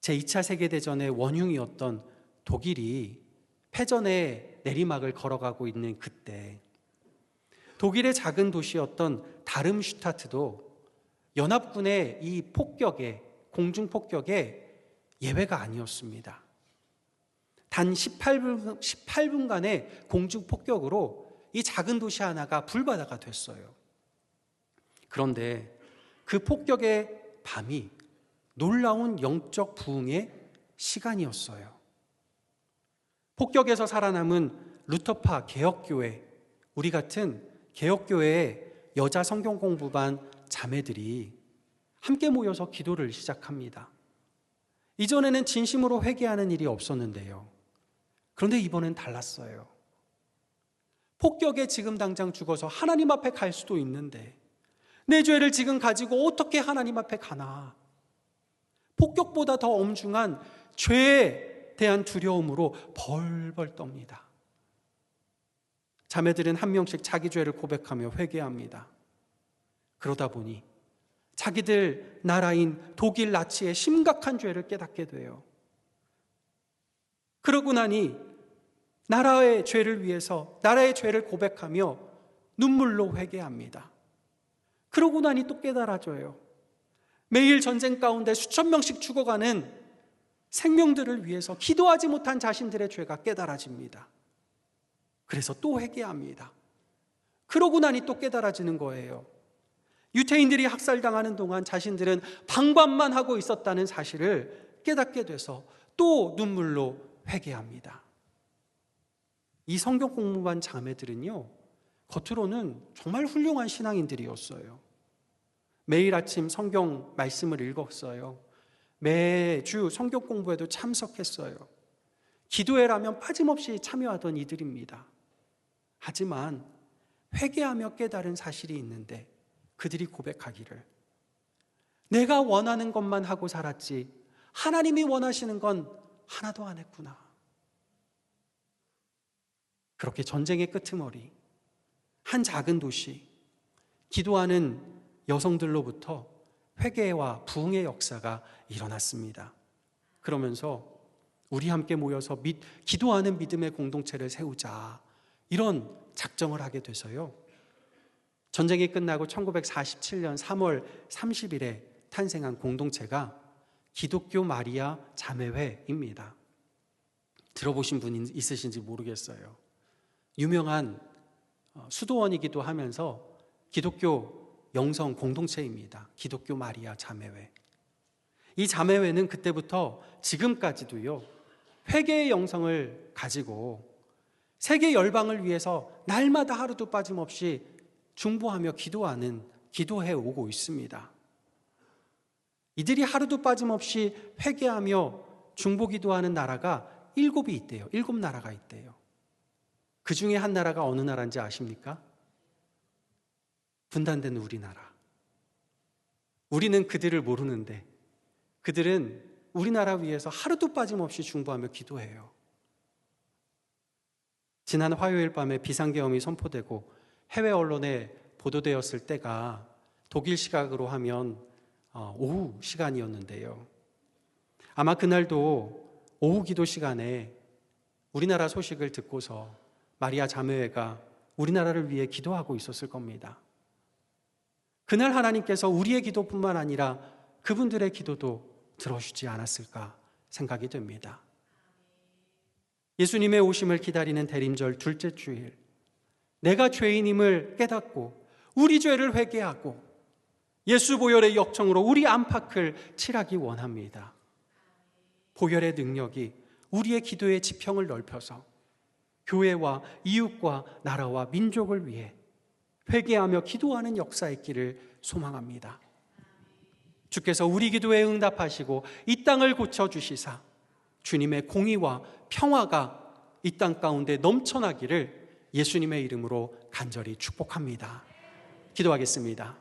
제2차 세계대전의 원흉이었던 독일이 패전의 내리막을 걸어가고 있는 그때, 독일의 작은 도시였던 다름슈타트도 연합군의 이 폭격에, 공중폭격에 예외가 아니었습니다. 단 18분간의 공중폭격으로 이 작은 도시 하나가 불바다가 됐어요. 그런데 그 폭격의 밤이 놀라운 영적 부흥의 시간이었어요. 폭격에서 살아남은 루터파 개혁교회, 우리 같은 개혁교회의 여자 성경 공부반 자매들이 함께 모여서 기도를 시작합니다. 이전에는 진심으로 회개하는 일이 없었는데요, 그런데 이번엔 달랐어요. 폭격에 지금 당장 죽어서 하나님 앞에 갈 수도 있는데 내 죄를 지금 가지고 어떻게 하나님 앞에 가나, 폭격보다 더 엄중한 죄에 대한 두려움으로 벌벌 떱니다. 자매들은 한 명씩 자기 죄를 고백하며 회개합니다. 그러다 보니 자기들 나라인 독일 나치의 심각한 죄를 깨닫게 돼요. 그러고 나니 나라의 죄를 위해서 나라의 죄를 고백하며 눈물로 회개합니다. 그러고 나니 또 깨달아져요. 매일 전쟁 가운데 수천 명씩 죽어가는 생명들을 위해서 기도하지 못한 자신들의 죄가 깨달아집니다. 그래서 또 회개합니다. 그러고 나니 또 깨달아지는 거예요. 유태인들이 학살당하는 동안 자신들은 방관만 하고 있었다는 사실을 깨닫게 돼서 또 눈물로 회개합니다. 이 성경 공부반 자매들은요, 겉으로는 정말 훌륭한 신앙인들이었어요. 매일 아침 성경 말씀을 읽었어요. 매주 성경 공부에도 참석했어요. 기도회라면 빠짐없이 참여하던 이들입니다. 하지만 회개하며 깨달은 사실이 있는데 그들이 고백하기를 내가 원하는 것만 하고 살았지 하나님이 원하시는 건 하나도 안 했구나. 그렇게 전쟁의 끄트머리 한 작은 도시, 기도하는 여성들로부터 회개와 부흥의 역사가 일어났습니다. 그러면서 우리 함께 모여서 기도하는 믿음의 공동체를 세우자, 이런 작정을 하게 돼서요, 전쟁이 끝나고 1947년 3월 30일에 탄생한 공동체가 기독교 마리아 자매회입니다. 들어보신 분 있으신지 모르겠어요. 유명한 수도원이기도 하면서 기독교 영성 공동체입니다. 기독교 마리아 자매회. 이 자매회는 그때부터 지금까지도요, 회개의 영성을 가지고 세계 열방을 위해서 날마다 하루도 빠짐없이 중보하며 기도하는 기도해 오고 있습니다. 이들이 하루도 빠짐없이 회개하며 중보 기도하는 나라가 7이 있대요. 7 나라가 있대요. 그 중에 한 나라가 어느 나라인지 아십니까? 분단된 우리나라. 우리는 그들을 모르는데 그들은 우리나라 위해서 하루도 빠짐없이 중보하며 기도해요. 지난 화요일 밤에 비상계엄이 선포되고 해외 언론에 보도되었을 때가 독일 시각으로 하면 오후 시간이었는데요. 아마 그날도 오후 기도 시간에 우리나라 소식을 듣고서 마리아 자매회가 우리나라를 위해 기도하고 있었을 겁니다. 그날 하나님께서 우리의 기도뿐만 아니라 그분들의 기도도 들어주지 않았을까 생각이 됩니다. 예수님의 오심을 기다리는 대림절 둘째 주일, 내가 죄인임을 깨닫고 우리 죄를 회개하고 예수 보혈의 역청으로 우리 안팎을 칠하기 원합니다. 보혈의 능력이 우리의 기도의 지평을 넓혀서 교회와 이웃과 나라와 민족을 위해 회개하며 기도하는 역사 있기를 소망합니다. 주께서 우리 기도에 응답하시고 이 땅을 고쳐주시사 주님의 공의와 평화가 이 땅 가운데 넘쳐나기를 예수님의 이름으로 간절히 축복합니다. 기도하겠습니다.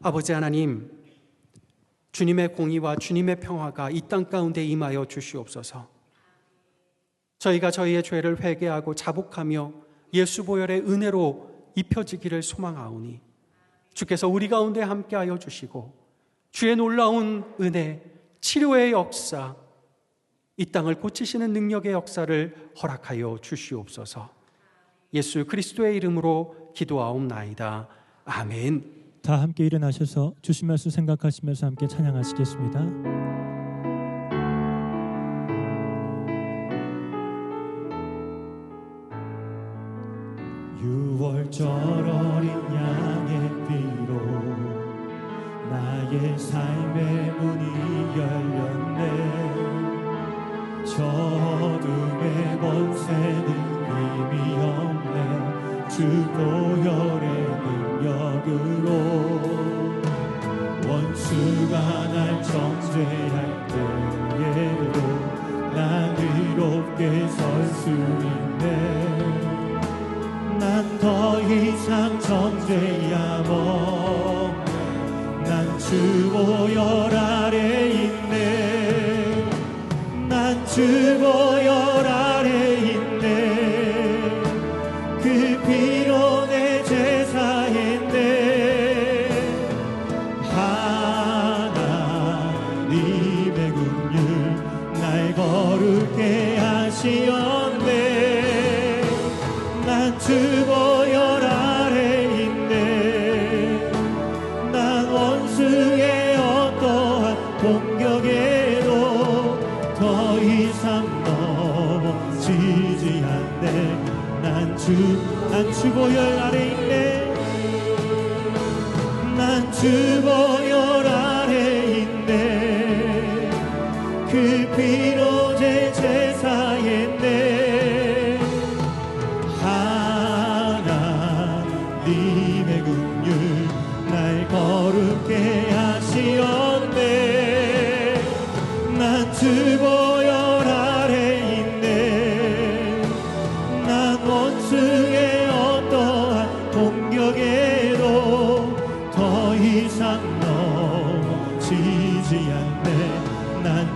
아버지 하나님, 주님의 공의와 주님의 평화가 이 땅 가운데 임하여 주시옵소서. 저희가 저희의 죄를 회개하고 자복하며 예수 보혈의 은혜로 입혀지기를 소망하오니 주께서 우리 가운데 함께하여 주시고 주의 놀라운 은혜, 치료의 역사, 이 땅을 고치시는 능력의 역사를 허락하여 주시옵소서. 예수 그리스도의 이름으로 기도하옵나이다. 아멘. 다 함께 일어나셔서 주신 말씀 생각하시면서 함께 찬양하시겠습니다. 유월절 어린 양의 피로 나의 삶의 문이 열렸네. 저 어둠의 권세는 힘이 없네. 주 보혈의 능력으로 원수가 날 정죄할 때에도 난 의롭게 설 수 있네. 난 더 이상 정죄야 없네. 난 주 보혈 아래 있네. 난 주 보혈 아래 있네. 그 피로 내 죄 사했네. 하나님의 긍휼 날 거룩해 하시었네. 난 주 보혈 아래 있네. 난 원수의 어떠한 공격에도 더 이상 넘어지지 않네. 난 주 보혈 아래 있네. 난 주 보혈 아래 있네. 그 피로 제 죄 사했네. 하나님의 긍휼 날 거룩게 하시었네. 난 주보혈 아래 있네. 난 원수의 어떠한 공격에도 더 이상 넘어지지 않네. 난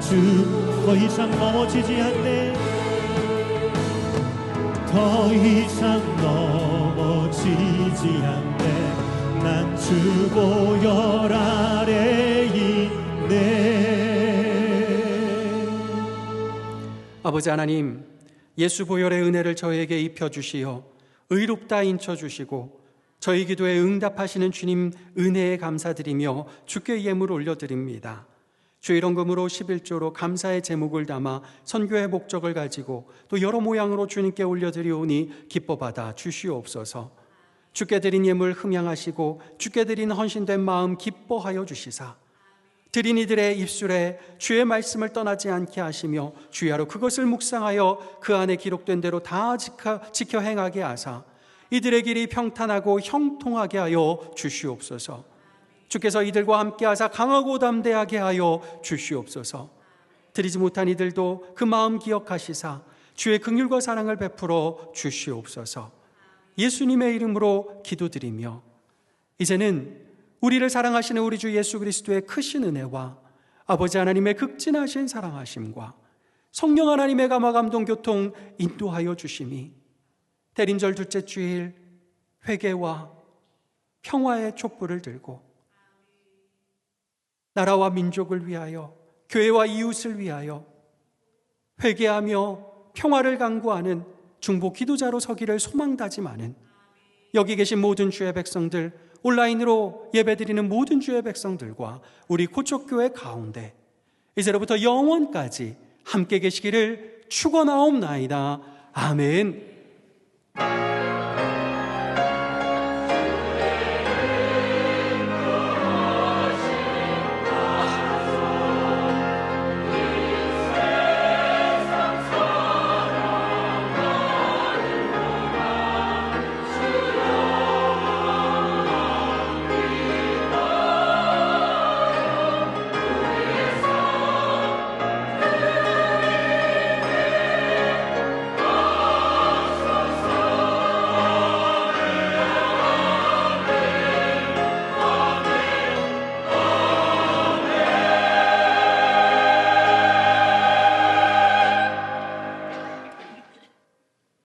더 이상 넘어지지 않네. 더 이상 넘어지지 않네. 난 주 보혈 아래 있네. 아버지 하나님, 예수 보혈의 은혜를 저에게 입혀주시어 의롭다 인쳐주시고 저희 기도에 응답하시는 주님 은혜에 감사드리며 주께 예물 올려드립니다. 주의 이런금으로 11조로 감사의 제목을 담아 선교의 목적을 가지고 또 여러 모양으로 주님께 올려드리오니 기뻐 받아 주시옵소서. 주께 드린 예물 흠양하시고 주께 드린 헌신된 마음 기뻐하여 주시사 드린 이들의 입술에 주의 말씀을 떠나지 않게 하시며 주야로 그것을 묵상하여 그 안에 기록된 대로 다 지켜 행하게 하사 이들의 길이 평탄하고 형통하게 하여 주시옵소서. 주께서 이들과 함께 하사 강하고 담대하게 하여 주시옵소서. 드리지 못한 이들도 그 마음 기억하시사 주의 긍휼과 사랑을 베풀어 주시옵소서. 예수님의 이름으로 기도드리며 이제는 우리를 사랑하시는 우리 주 예수 그리스도의 크신 은혜와 아버지 하나님의 극진하신 사랑하심과 성령 하나님의 감화 감동 교통 인도하여 주심이 대림절 둘째 주일 회개와 평화의 촛불을 들고 나라와 민족을 위하여 교회와 이웃을 위하여 회개하며 평화를 강구하는 중보 기도자로 서기를 소망다짐하는 여기 계신 모든 주의 백성들, 온라인으로 예배드리는 모든 주의 백성들과 우리 고척교회 가운데 이제로부터 영원까지 함께 계시기를 축원하옵나이다. 아멘.